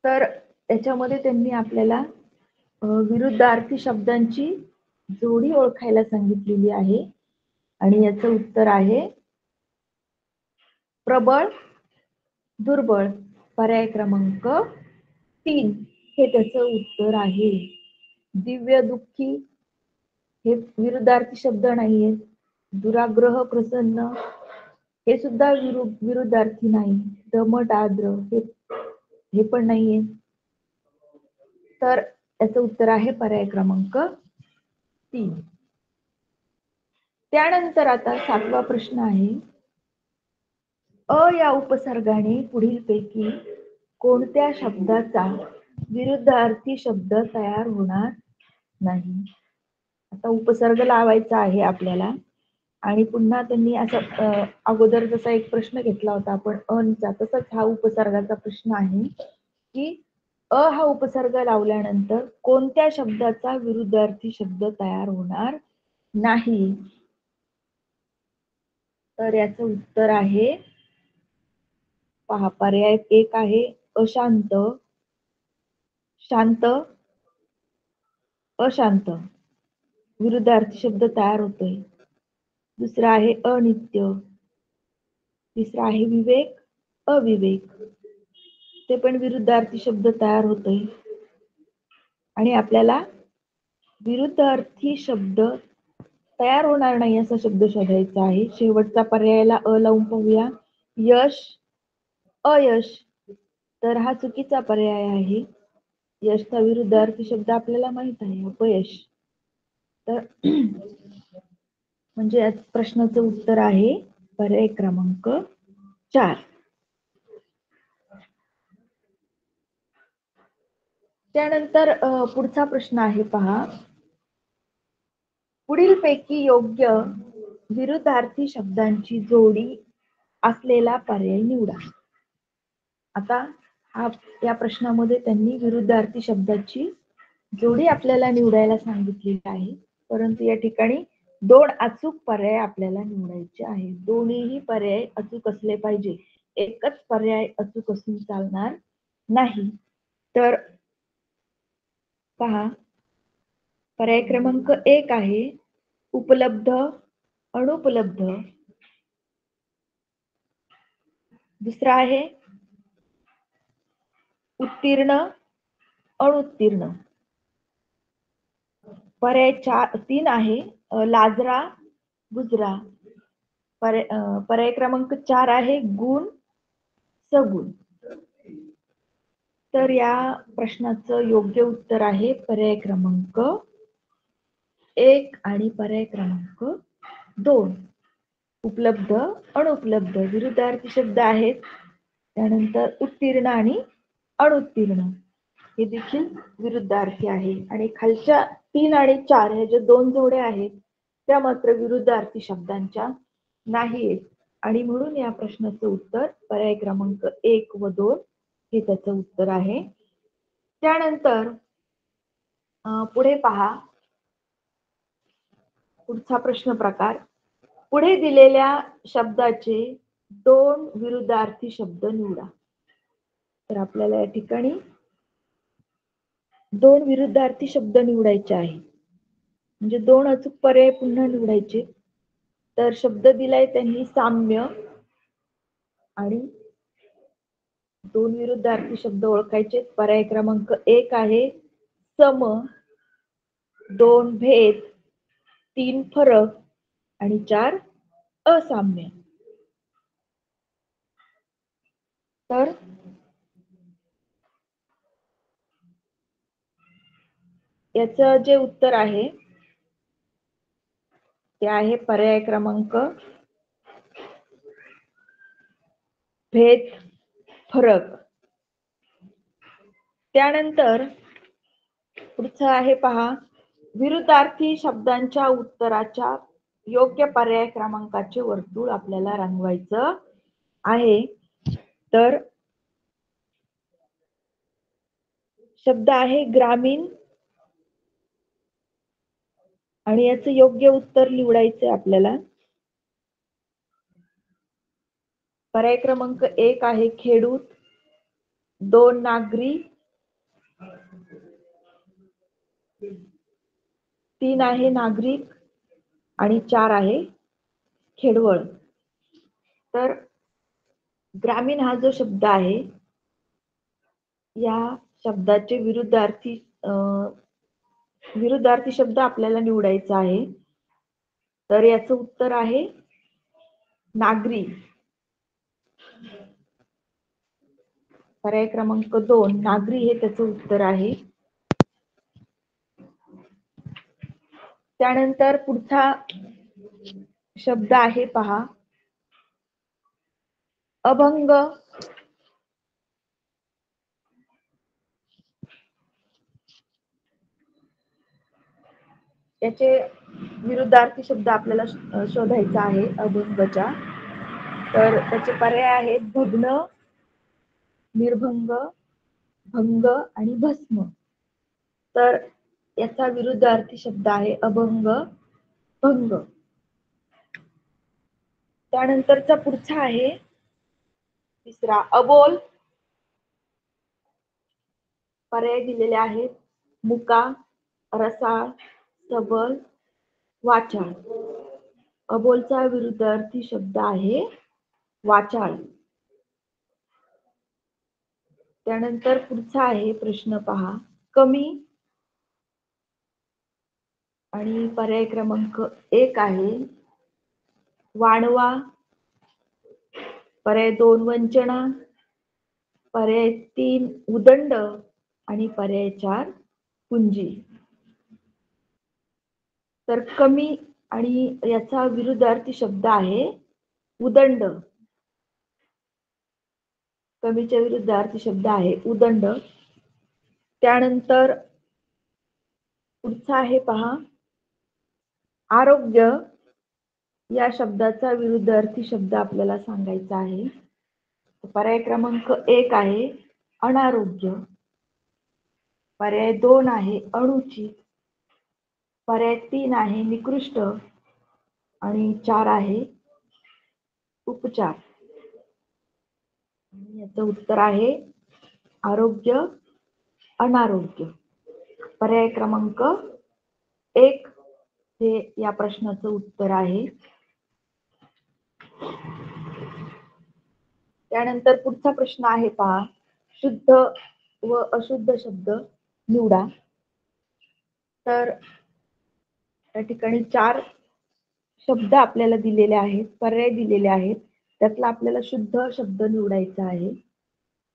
तर याच्यामध्ये त्यांनी आपल्याला विरुद्धार्थी शब्दांची जोडी ओळखायला सांगितलेली आहे आणि याचं उत्तर आहे प्रबळ दुर्बळ. पर्याय क्रमांक 3 हे त्याचं उत्तर आहे. दिव्य दुःखी हे विरुद्धार्थी शब्द नाहीये. दुराग्रह प्रसन्न हे सुद्धा विरुद्धार्थी नाही. दमट आर्द्र हे पण नाहीये. तर याचं उत्तर आहे पर्याय क्रमांक 3. त्यानंतर आता 7वा प्रश्न आहे अ या उपसर्गाने पुढीलपैकी कोणत्या शब्दाचा विरुद्धार्थी शब्द तयार होणार नाही. आता उपसर्ग लावायचा आहे आपल्याला आणि पुन्हा त्यांनी असं अगोदर जसा एक प्रश्न घेतला होता आपण अनचा, तसंच हा उपसर्गाचा प्रश्न आहे की अ हा उपसर्ग लावल्यानंतर कोणत्या शब्दाचा विरुद्धार्थी शब्द तयार होणार नाही. तर याचं उत्तर आहे पहा, पर्याय 1 आहे अशांत, शांत, अशांत विरुद्धार्थी शब्द तयार होतोय. दुसरा आहे अनित्य. तिसरा आहे विवेक अविवेक. ते पण विरुद्धार्थी शब्द तयार होतोय आणि आपल्याला विरुद्धार्थी शब्द तयार होणार नाही असा शब्द शोधायचा आहे. शेवटचा पर्यायाला अ लावून पाहूया. यश अयश. तर हा चुकीचा पर्याय आहे. यशचा विरुद्धार्थी शब्द आपल्याला माहित आहे अपयश. तर म्हणजे या प्रश्नाचं उत्तर आहे पर्याय क्रमांक 4. त्यानंतर पुढचा प्रश्न आहे पहा, पुढीलपैकी योग्य विरुद्धार्थी शब्दांची जोडी असलेला पर्याय निवडा. आता या प्रश्नामध्ये त्यांनी विरुद्धार्थी शब्दाची जोडी आपल्याला निवडायला सांगितलेली आहे, परंतु या ठिकाणी 2 अचूक पर्याय आपल्याला निवडायचे आहेत. दोन्हीही पर्याय अचूक असले पाहिजे. एकच पर्याय अचूक असून चालणार नाही. तर पहा, पर्याय क्रमांक 1 आहे उपलब्ध अनुपलब्ध. दुसरा आहे उत्तीर्ण अनुत्तीर्ण. पर्याय 3 आहे लाजरा बुजरा. पर्याय क्रमांक 4 आहे गुण सगुण. तर या प्रश्नाचं योग्य उत्तर आहे पर्याय क्रमांक 1 आणि पर्याय क्रमांक 2. उपलब्ध अनुपलब्ध विरुद्धार्थी शब्द आहेत. त्यानंतर उत्तीर्ण आणि अनुत्तीर्ण हे देखील विरुद्धार्थी आहे आणि खालच्या 3 आणि 4 ह्या ज्या 2 जोड्या आहेत त्या मात्र विरुद्धार्थी शब्दांच्या नाहीत आणि म्हणून या प्रश्नाचं उत्तर पर्याय क्रमांक 1 व 2 हे त्याचं उत्तर आहे. त्यानंतर पुढे पहा, पुढचा प्रश्न प्रकार, पुढे दिलेल्या शब्दाचे 2 विरुद्धार्थी शब्द निवडा. तर आपल्याला या ठिकाणी 2 विरुद्धार्थी शब्द निवडायचे आहे. म्हणजे 2 अचूक पर्याय पुन्हा निवडायचे. तर शब्द दिलाय त्यांनी साम्य आणि 2 विरुद्धार्थी शब्द ओळखायचे. पर्याय क्रमांक 1 आहे सम, 2 भेद, 3 फरक आणि 4 असाम्य. तर याचं जे उत्तर आहे ते आहे पर्याय क्रमांक भेद, फरक. त्यानंतर पुढचं आहे पहा, विरुद्धार्थी शब्दांच्या उत्तराच्या योग्य पर्याय क्रमांकाचे वर्तुळ आपल्याला रंगवायचं आहे. तर शब्द आहे ग्रामीण आणि याचं योग्य उत्तर निवडायचं आपल्याला. पर्याय क्रमांक 1 आहे खेडूत, 2 नागरी, 3 आहे नागरिक आणि 4 आहे खेडवळ. तर ग्रामीण हा जो शब्द आहे या शब्दाचे विरुद्धार्थी शब्द आपल्याला निवडायचा आहे. तर याचं उत्तर आहे नागरी. पर्याय क्रमांक 2 नागरी हे त्याचं उत्तर आहे. त्यानंतर पुढचा शब्द आहे पहा, अभंग. याचे विरुद्धार्थी शब्द आपल्याला शोधायचा आहे अभंगच्या. तर त्याचे पर्याय आहेत भग्न, निर्भंग, भंग आणि भस्म. तर याचा विरुद्धार्थी शब्द आहे अभंग, भंग. त्यानंतरचा पुढचा आहे तिसरा अबोल. पर्याय दिलेले आहेत मुका, रसाळ, सबल, वाचाळ. अबोलचा विरुद्धार्थी शब्द आहे वाचाळ. त्यानंतर पुढचा आहे प्रश्न पहा, कमी आणि पर्याय क्रमांक 1 आहे वाणवा, पर्याय 2 वंचना, पर्याय 3 उदंड आणि पर्याय 4 पुंजी. तर कमी आणि याचा विरुद्धार्थी शब्द आहे उदंड. कमीच्या विरुद्धार्थी शब्द आहे उदंड. त्यानंतर पुढचा आहे पहा, आरोग्य. या शब्दाचा विरुद्धार्थी शब्द आपल्याला सांगायचा आहे. पर्याय क्रमांक 1 आहे अनारोग्य, पर्याय 2 आहे अनुचित, पर्याय 3 आहे निकृष्ट आणि 4 आहे उपचार. याचं उत्तर आहे आरोग्य, अनारोग्य. पर्याय क्रमांक 1 हे या प्रश्नाचं उत्तर आहे. त्यानंतर पुढचा प्रश्न आहे पहा, शुद्ध व अशुद्ध शब्द निवडा. तर त्या ठिकाणी 4 शब्द आपल्याला दिलेले आहेत, पर्याय दिलेले आहेत. त्यातला आपल्याला शुद्ध शब्द निवडायचा आहे.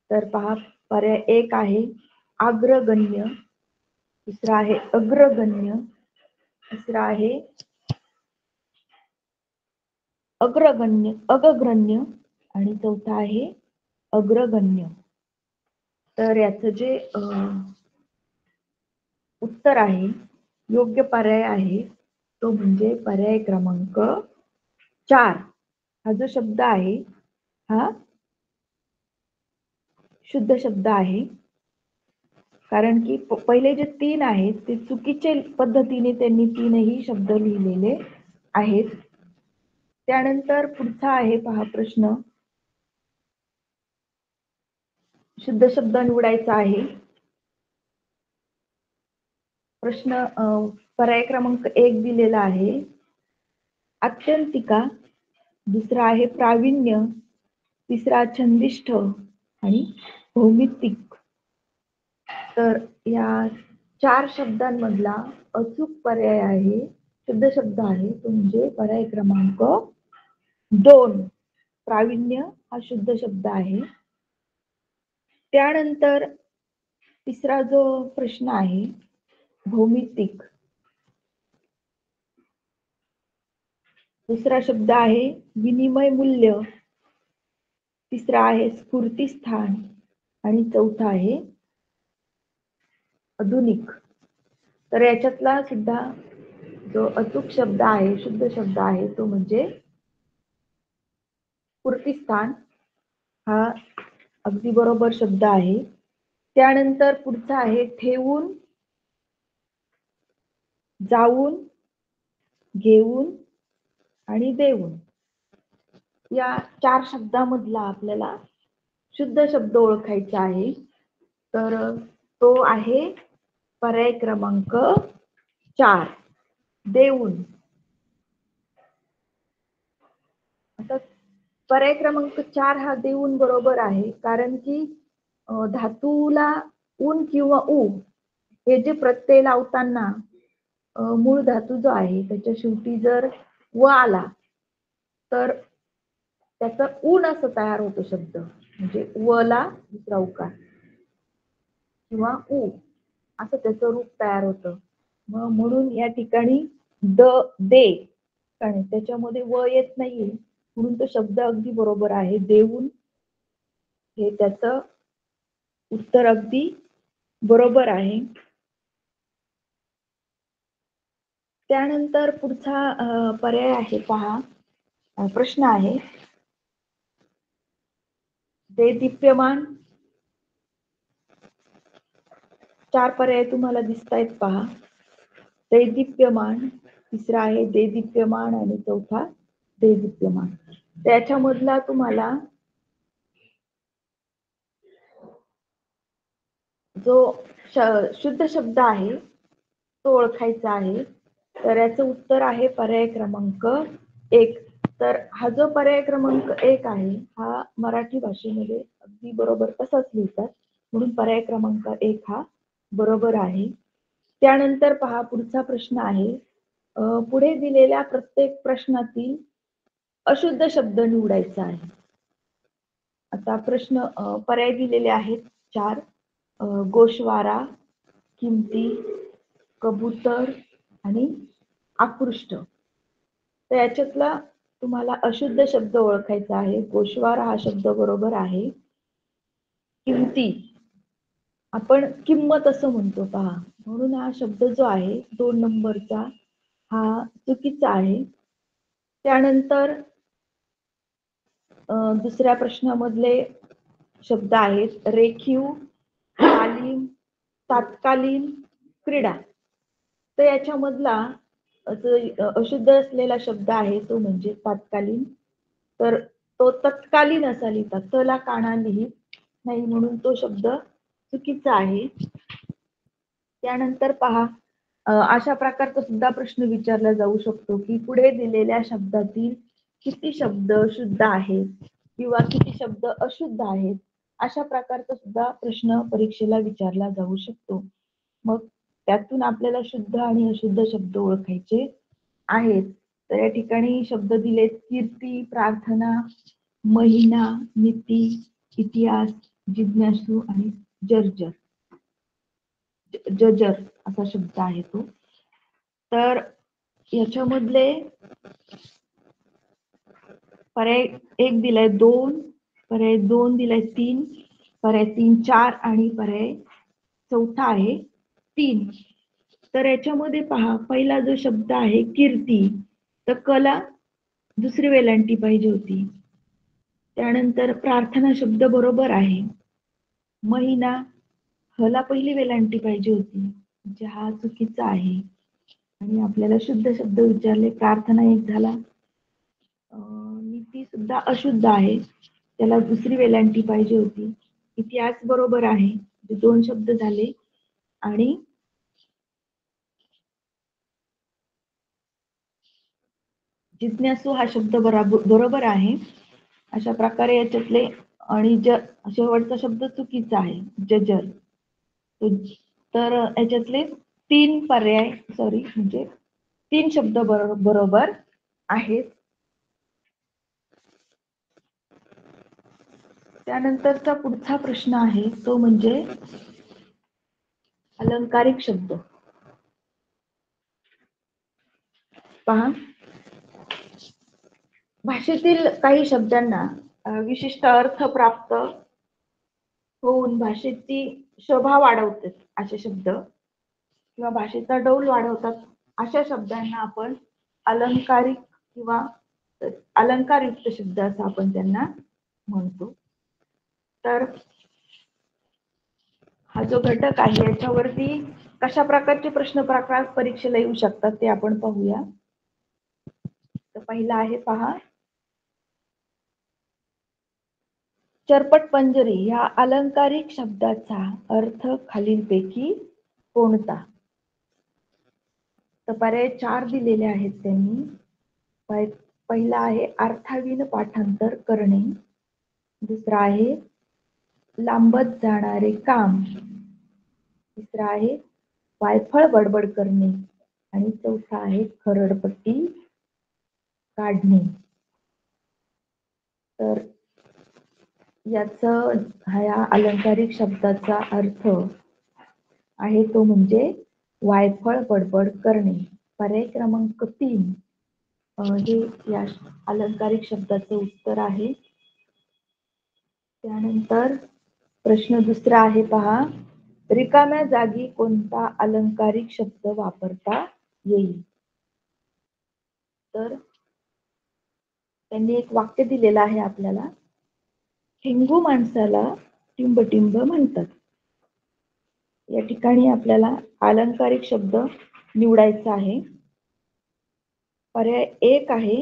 तर पहा, पर्याय 1 आहे अग्रगण्य, दुसरा आहे अग्रगण्य, तिसरा आहे अग्रगण्य आणि चौथा आहे अग्रगण्य. तर याचं जे उत्तर आहे, योग्य पर्याय आहे तो म्हणजे पर्याय क्रमांक 4. हा जो शब्द आहे हा शुद्ध शब्द आहे. कारण की पहिले जे 3 आहेत ते चुकीच्या पद्धतीने त्यांनी 3ही शब्द लिहिलेले आहेत. त्यानंतर पुढचा आहे पहा प्रश्न, शुद्ध शब्द निवडायचा आहे. प्रश्न पर्याय क्रमांक 1 दिलेला आहे आत्यंतिका, दुसरा आहे प्रावीण्य, तिसरा छंदिष्ठ आणि भौमितिक. तर या 4 शब्दांमधला अचूक पर्याय आहे, शुद्ध शब्द आहे तो म्हणजे पर्याय क्रमांक 2. प्रावीण्य हा शुद्ध शब्द आहे. त्यानंतर तिसरा जो प्रश्न आहे भौमितिक. दुसरा शब्द आहे विनिमय मूल्य. तिसरा आहे स्फूर्तिस्थान आणि चौथा आहे आधुनिक. तर याच्यातला सुद्धा जो अचूक शब्द आहे, शुद्ध शब्द आहे, तो म्हणजे स्फूर्तिस्थान हा अगदी बरोबर शब्द आहे. त्यानंतर पुढचा आहे ठेवून, जाऊन, घेऊन आणि देऊन. या 4 शब्दामधला आपल्याला शुद्ध शब्द ओळखायचा आहे. तर तो आहे पर्याय क्रमांक 4 देऊन. आता पर्याय क्रमांक 4 हा देऊन बरोबर आहे, कारण की धातूला ऊन किंवा ऊ हे जे प्रत्यय लावताना मूळ धातू जो आहे त्याच्या शेवटी जर व आला तर त्याचा ऊन असं तयार होतो शब्द, म्हणजे वला दुसरा उकार किंवा ऊ असं त्याचं रूप तयार होतं. मग म्हणून या ठिकाणी दे आणि त्याच्यामध्ये व येत नाहीये, म्हणून तो शब्द अगदी बरोबर आहे. देऊन हे त्याचं उत्तर अगदी बरोबर आहे. त्यानंतर पुढचा पर्याय आहे पहा, प्रश्न आहे देदीप्यमान. 4 पर्याय तुम्हाला दिसतायत पहा. देदीप्यमान, तिसरा आहे देदीप्यमान आणि चौथा देदीप्यमान. त्याच्यामधला तुम्हाला जो शुद्ध शब्द आहे तो ओळखायचा आहे. तर याचं उत्तर आहे पर्याय क्रमांक 1. तर हा जो पर्याय क्रमांक 1 आहे हा मराठी भाषेमध्ये अगदी बरोबर तसाच लिहितात, म्हणून पर्याय क्रमांक 1 हा बरोबर आहे. त्यानंतर पहा पुढचा प्रश्न आहे, पुढे दिलेल्या प्रत्येक प्रश्नातील अशुद्ध शब्द निवडायचा आहे. आता प्रश्न पर्याय दिलेले आहेत 4. गोशवारा, किमती, कबूतर आणि आकृष्ट. तर याच्यातला तुम्हाला अशुद्ध शब्द ओळखायचा आहे. गोशवारा हा शब्द बरोबर आहे. किमती आपण किंमत असं म्हणतो पहा, म्हणून हा शब्द जो आहे 2 नंबरचा हा चुकीचा आहे. त्यानंतर दुसऱ्या प्रश्नामधले शब्द आहेत रेखीव, तालीम, तात्कालीन, क्रीडा. तर याच्यामधला अशुद्ध असलेला शब्द आहे तो म्हणजे तात्कालीन. तर तो तत्कालीन असा लिहितात, तला काना लिहित नाही, म्हणून तो शब्द चुकीचा आहे. त्यानंतर पहा अशा प्रकारचा सुद्धा प्रश्न विचारला जाऊ शकतो की पुढे दिलेल्या शब्दातील किती शब्द शुद्ध आहेत किंवा किती शब्द अशुद्ध आहेत. अशा प्रकारचा सुद्धा प्रश्न परीक्षेला विचारला जाऊ शकतो. मग त्यातून आपल्याला शुद्ध आणि अशुद्ध शब्द ओळखायचे आहेत. तर या ठिकाणी शब्द दिलेत कीर्ती, प्रार्थना, महिना, नीती, इतिहास, जिज्ञासू आणि जर्जर. जजर असा शब्द आहे तो. तर याच्यामधले पर्याय 1 दिलाय 2, पर्याय 2 दिलाय 3, पर्याय 3 4 आणि पर्याय चौथा आहे 3. तर याच्यामध्ये पहा पहिला जो शब्द आहे कीर्ती, तर कला दुसरी वेलांटी पाहिजे होती. त्यानंतर प्रार्थना शब्द बरोबर आहे. महिना हला पहिली वेलांटी पाहिजे होती, म्हणजे हा चुकीचा आहे. आणि आपल्याला शुद्ध शब्द विचारले, प्रार्थना एक झाला. नीती सुद्धा अशुद्ध आहे, त्याला दुसरी वेलांटी पाहिजे होती. इतिहास बरोबर आहे, 2 शब्द झाले. आणि जिज्ञासू हा शब्द बरोबर आहे. अशा प्रकारे याच्यातले आणि शेवटचा शब्द चुकीचा आहे जजर. तर याच्यातले 3 पर्याय म्हणजे 3 शब्द बरोबर आहेत. त्यानंतरचा पुढचा प्रश्न आहे तो म्हणजे अलंकारिक शब्द. पहा, भाषेतील काही शब्दांना विशिष्ट अर्थ प्राप्त होऊन भाषेची शोभा वाढवतात असे शब्द किंवा भाषेचा डौल वाढवतात अशा शब्दांना आपण अलंकारिक किंवा अलंकारयुक्त शब्द असं आपण त्यांना म्हणतो. तर हा जो घटक आहे याच्यावरती कशा प्रकारचे प्रश्न प्रकार परीक्षेला येऊ शकतात ते आपण पाहूया. तर पहिला आहे पहा, चरपट पंजरी या अलंकारिक शब्दाचा अर्थ खालीलपैकी कोणता? तर पर्याय 4 दिलेले आहेत त्यांनी. पहिला आहे अर्थावीन पाठांतर करणे, दुसरा आहे लांबत जाणारे काम, तिसरा आहे वायफळ बडबड करणे आणि चौथा आहे खरडपट्टी काढणे. तर या अलंकारिक शब्दाचा अर्थ आहे तो म्हणजे वायफळ बडबड करणे. पर्याय क्रमांक 3 हे या अलंकारिक शब्दाचे उत्तर आहे. त्यानंतर प्रश्न दुसरा आहे पहा, रिकाम्या जागी कोणता अलंकारिक शब्द वापरता येईल? तर त्यांनी एक वाक्य दिलेलं आहे आपल्याला, हिंगू माणसाला टिंबटिंब म्हणतात. या ठिकाणी आपल्याला अलंकारिक शब्द निवडायचा आहे. पर्याय 1 आहे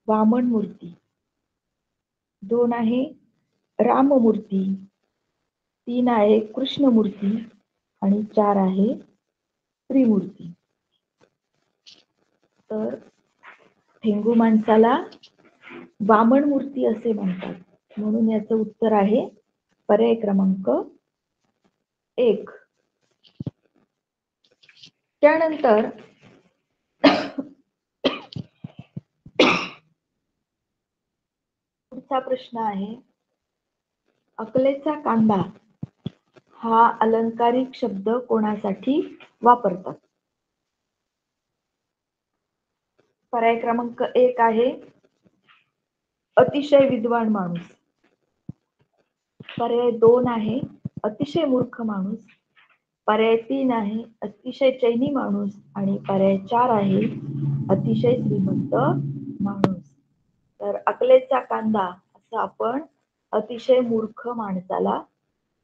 वामन मूर्ती, 2 आहे राममूर्ती, 3 आहे कृष्णमूर्ती आणि 4 आहे त्रिमूर्ती. तर ठेंगू माणसाला वामन मूर्ती असे म्हणतात, म्हणून याचं उत्तर आहे पर्याय क्रमांक 1. त्यानंतर पुढचा प्रश्न आहे, अकलेचा कांदा हा अलंकारिक शब्द कोणासाठी वापरतात? पर्याय क्रमांक 1 आहे अतिशय विद्वान माणूस, पर्याय 2 आहे अतिशय मूर्ख माणूस, पर्याय 3 आहे अतिशय चैनी माणूस आणि पर्याय 4 आहे अतिशय श्रीमंत माणूस. तर अकलेचा कांदा असं आपण अतिशय मूर्ख माणसाला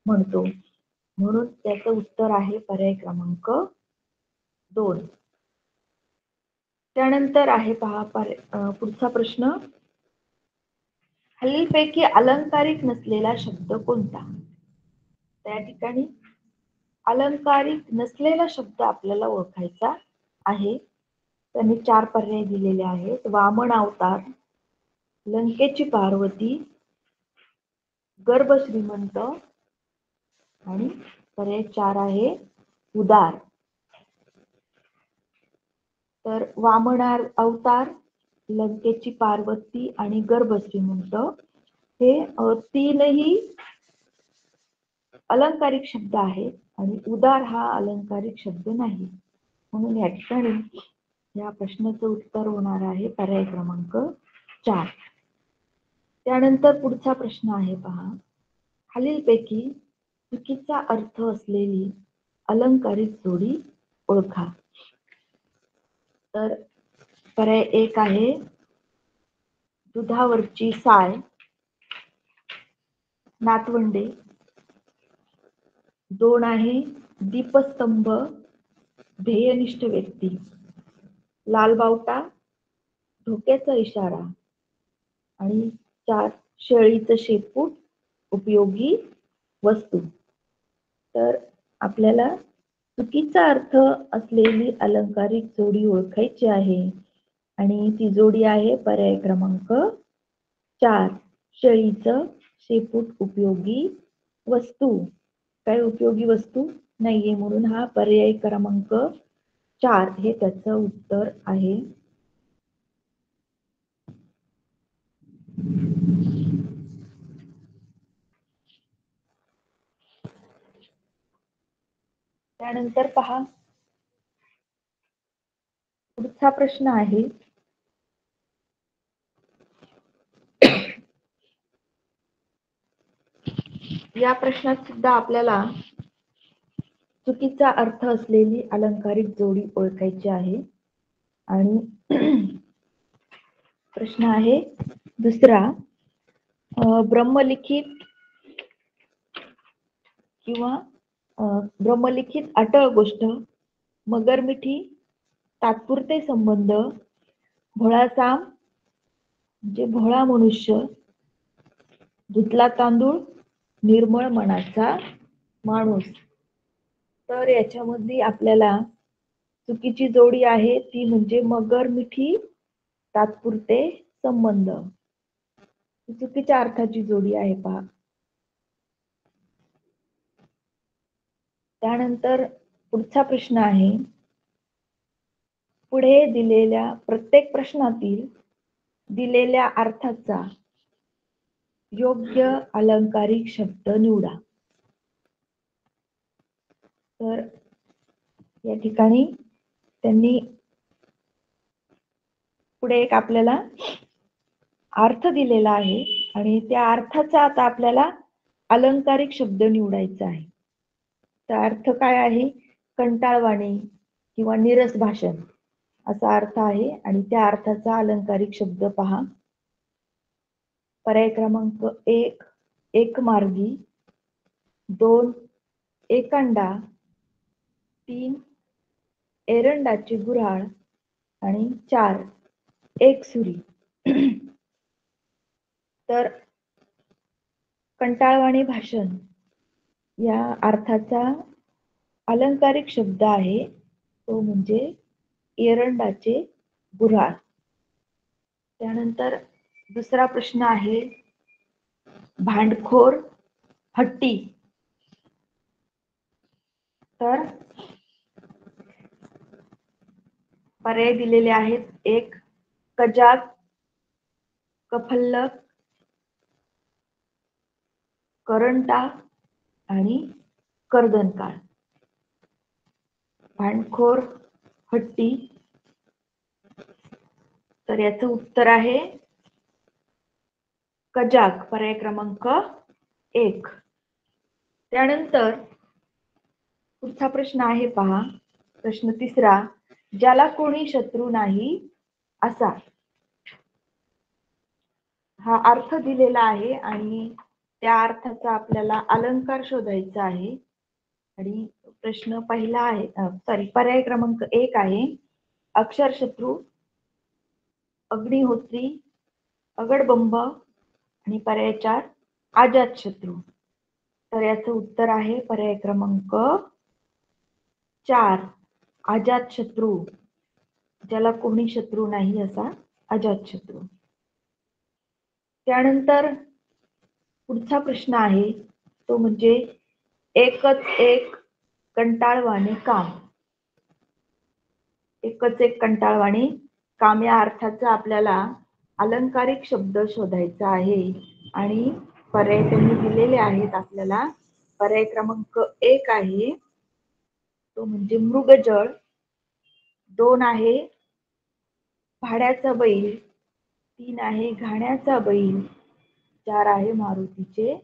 म्हणतो, म्हणून त्याचं उत्तर आहे पर्याय क्रमांक 2. त्यानंतर आहे पहा पुढचा प्रश्न, खालीलपैकी अलंकारिक नसलेला शब्द कोणता? त्या ठिकाणी अलंकारिक नसलेला शब्द आपल्याला ओळखायचा आहे. त्यांनी 4 पर्याय दिलेले आहेत. वामन अवतार, लंकेची पार्वती, गर्भ श्रीमंत आणि पर्याय 4 आहे उदार. तर वामन अवतार, लंकेची पार्वती आणि गर्भ श्रीमंत हे तीनही अलंकारिक शब्द आहेत आणि उदार हा अलंकारिक शब्द नाही, म्हणून या ठिकाणी या प्रश्नाचं उत्तर होणार आहे पर्याय क्रमांक 4. त्यानंतर पुढचा प्रश्न आहे पहा, खालीलपैकी चुकीचा अर्थ असलेली अलंकारिक जोडी ओळखा. तर पर्याय 1 आहे दुधावरची साय, नातवंडे, 2 आहे दीपस्तंभ, ध्येयनिष्ठ व्यक्ती, लालबावटा, धोक्याचा इशारा आणि 4 शेळीचं शेपूट, उपयोगी वस्तू. तर आपल्याला चुकीचा अर्थ असलेली अलंकारिक जोडी ओळखायची आहे आणि ती जोडी आहे पर्याय क्रमांक 4, शेळीचं शेपूट उपयोगी वस्तू. काय उपयोगी वस्तू नाहीये, म्हणून हा पर्याय क्रमांक 4 हे त्याचं उत्तर आहे. त्यानंतर पहा, पुढचा प्रश्न आहे, या प्रश्नात सुद्धा आपल्याला चुकीचा अर्थ असलेली अलंकारिक जोडी ओळखायची आहे. आणि प्रश्न आहे दुसरा, ब्रह्मलिखित किंवा ब्रह्मलिखित अटळ गोष्ट, मगरमिठी, तात्पुरते संबंध, भोळासाम म्हणजे भोळा मनुष्य, धुतला तांदूळ, निर्मळ मनाचा माणूस. तर याच्यामध्ये आपल्याला चुकीची जोडी आहे ती म्हणजे मगरमिठी, तात्पुरते संबंध. चुकीच्या अर्थाची जोडी आहे पहा. त्यानंतर पुढचा प्रश्न आहे, पुढे दिलेल्या प्रत्येक प्रश्नातील दिलेल्या अर्थाचा योग्य अलंकारिक शब्द निवडा. तर या ठिकाणी त्यांनी पुढे एक आपल्याला अर्थ दिलेला आहे आणि त्या अर्थाचा आता आपल्याला अलंकारिक शब्द निवडायचा आहे. त्या अर्थ काय आहे? कंटाळवाणे किंवा नीरस भाषण असा अर्थ आहे. आणि त्या अर्थाचा अलंकारिक शब्द पहा. पर्याय क्रमांक 1 एकमार्गी, 2 एकांडा, 3 एरंडाची गुऱ्हाळ आणि 4 एकसुरी. तर कंटाळवाणे भाषण या अर्थाचा अलंकारिक शब्द आहे तो म्हणजे एरंडाचे गुऱ्हाळ. त्यानंतर दुसरा प्रश्न आहे, भांडखोर, हट्टी. तर पर्याय दिलेले आहेत, 1 कजाग, कफल्लक, करंटा आणि कर्दनकाळ. भांडखोर, हट्टी. तर याचं उत्तर आहे कजाग, पर्याय क्रमांक 1. त्यानंतर पुढचा प्रश्न आहे पहा, प्रश्न तिसरा, ज्याला कोणी शत्रू नाही असा. हा अर्थ दिलेला आहे आणि त्या अर्थाचा आपल्याला अलंकार शोधायचा आहे. आणि प्रश्न पहिला आहे, पर्याय क्रमांक 1 आहे, अक्षरशत्रू, अग्निहोत्री, अगडबंब आणि पर्याय 4 अजातशत्रू. तर याचं उत्तर आहे पर्याय क्रमांक 4 अजातशत्रू. ज्याला कोणी शत्रू नाही असा अजातशत्रू. त्यानंतर पुढचा प्रश्न आहे तो म्हणजे एकच एक कंटाळवाणे काम. एकच एक कंटाळवाणे काम या अर्थाचा आपल्याला अलंकारिक शब्द शोधायचा आहे. आणि पर्याय त्यांनी दिलेले आहेत आपल्याला. पर्याय क्रमांक 1 आहे तो म्हणजे मृगजळ, 2 आहे भाड्याचा बैल, 3 आहे घाण्याचा बैल, 4 आहे मारुतीचे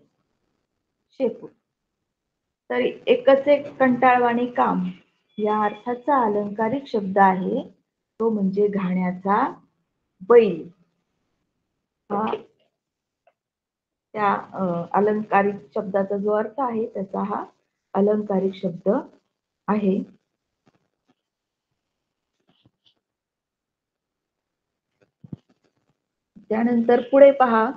शेपूट. तर एकच एक कंटाळवाणे काम या अर्थाचा अलंकारिक शब्द आहे तो म्हणजे घाण्याचा बैल. हा त्या अलंकारिक शब्दाचा जो अर्थ आहे त्याचा हा अलंकारिक शब्द आहे. त्यानंतर पुढे पहा,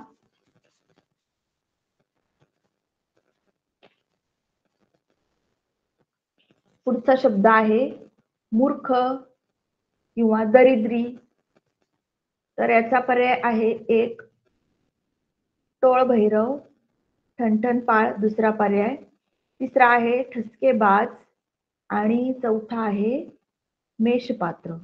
पुढचा शब्द आहे मूर्ख किंवा दरिद्री. तर याचा पर्याय आहे 1 टोळ भैरव, ठणठणपाळ दुसरा पर्याय, तिसरा आहे ठसकेबाज आणि चौथा आहे मेषपात्र.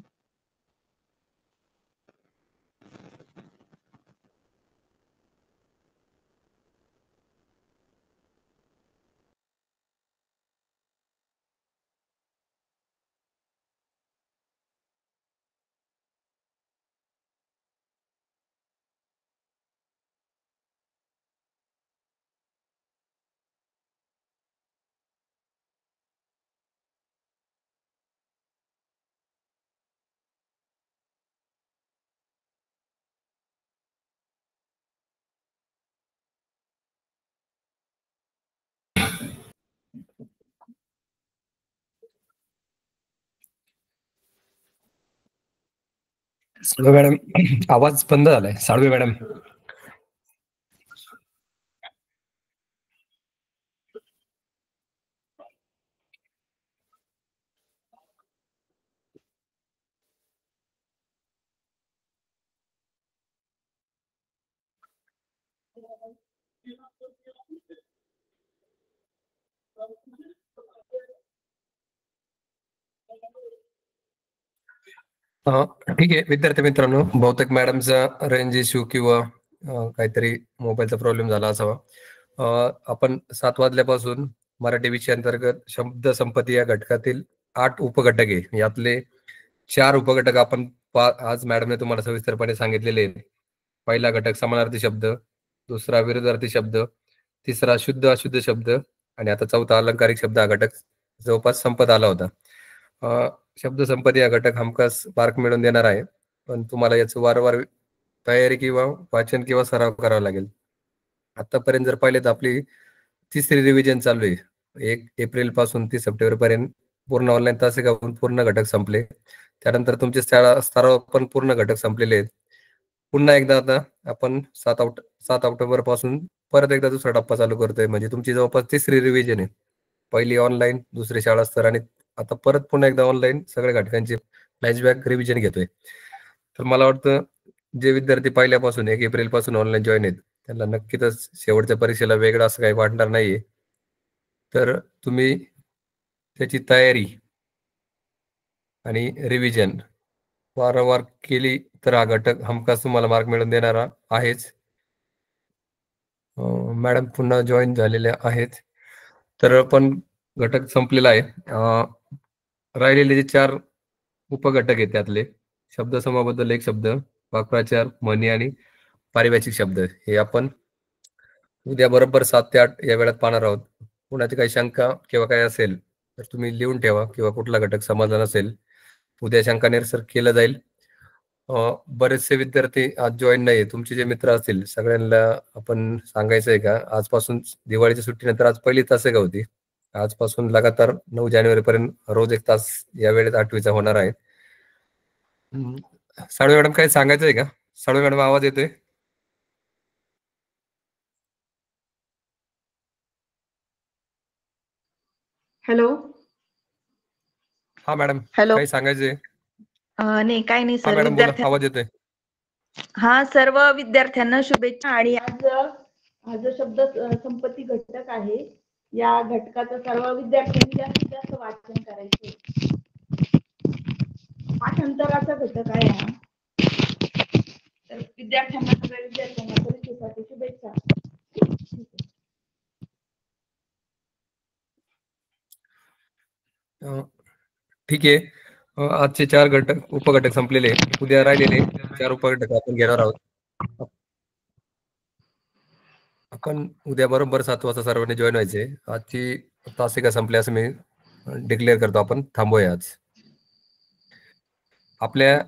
साळवे मॅडम, आवाज बंद झालाय. साळवे मॅडम. ठीक आहे विद्यार्थी मित्रांनो, बहुतेक मॅडमचा रेंज इश्यू किंवा काहीतरी मोबाईलचा प्रॉब्लेम झाला असावा. आपण 7 वाजल्यापासून मराठी विषयाअंतर्गत शब्द संपत्ती या घटकातील 8 उपघटक आहे. यातले 4 उपघटक आपण आज मॅडमने तुम्हाला सविस्तरपणे सांगितलेले आहेत. पहिला घटक समानार्थी शब्द, दुसरा विरुद्धार्थी शब्द, तिसरा शुद्ध अशुद्ध शब्द आणि आता चौथा अलंकारिक शब्द हा घटक जवळपास संपत आला होता. शब्द संपत्ती हा घटक हमखास मार्क मिळवून देणार आहे, पण तुम्हाला याचं वारंवार तयारी किंवा वाचन किंवा सराव करावा लागेल. आतापर्यंत जर पाहिले तर आपली तिसरी रिव्हिजन चालू आहे. 1 एप्रिल पासून 30 सप्टेंबर पर्यंत पूर्ण ऑनलाईन तासिकाहून पूर्ण घटक संपले. त्यानंतर तुमचे सराव पण पूर्ण घटक संपलेले आहेत. पुन्हा एकदा आता आपण 7 ऑक्टोबर पासून परत एकदा दुसरा टप्पा चालू करतोय. म्हणजे तुमची जवळपास तिसरी रिव्हिजन आहे. पहिली ऑनलाईन, दुसरी शाळा स्तर आणि आता परत पुन्हा एकदा ऑनलाईन सगळ्या घटकांची फ्लॅशबॅक रिव्हिजन घेतोय. तर मला वाटतं जे विद्यार्थी पहिल्यापासून 1 एप्रिल पासून ऑनलाईन जॉईन आहेत त्यांना नक्कीच शेवटच्या परीक्षेला वेगळं असं काही वाटणार नाहीये. तर तुम्ही त्याची तयारी आणि रिव्हिजन वारंवार केली तर हा घटक हमखास तुम्हाला मार्क मिळवून देणारा आहेच. मॅडम पुन्हा जॉईन झालेल्या आहेत. तर पण घटक संपलेला आहे. राहिलेले जे 4 उपघटक आहेत त्यातले शब्दसमाबद्दल 1 शब्द, वाक्प्रचार, म्हणी आणि पारिभाषिक शब्द हे आपण उद्या बरोबर 7 ते 8 या वेळात पाहणार आहोत. कुणाची काही शंका किंवा काय असेल तर तुम्ही लिहून ठेवा किंवा कुठला घटक समजला नसेल उद्या शंका निरसन केलं जाईल. बरेचसे विद्यार्थी आज जॉईन नाही. तुमचे जे मित्र असतील सगळ्यांना आपण सांगायचं आहे का आजपासून दिवाळीच्या सुट्टीनंतर आज पहिली तासिका होती. आजपासून लगातार 9 जानेवारी पर्यंत रोज 1 तास या वेळेत 8वीचा होणार आहे. साळवे मॅडम काही सांगायचं आहे का? साळवे मॅडम आवाज येतोय? हॅलो. हा मॅडम, हॅलो. काही सांगायचंय? नाही काही नाही हा सर. मॅडम बोला, आवाज येतोय. सर्व विद्यार्थ्यांना शुभेच्छा. आणि आज हा जो शब्द संपत्ती घटक आहे या घटकाचं सर्व विद्यार्थ्यांनी जास्तीत जास्त वाचन करायचे. पाठांतराचा घटक आहे हा. तर विद्यार्थ्यांना सगळ्या विद्यार्थ्यांना परीक्षेसाठी शुभेच्छा. ठीक आहे. आजचे 4 उपघटक संपलेले. उद्या राहिलेले 4 उपघटक आपण घेणार आहोत. आपण उद्या बरोबर 7 वाजता सर्वांनी जॉईन व्हायचे. आजची तासिका संपली असं मी डिक्लेअर करतो. आपण थांबूया आज. आपल्या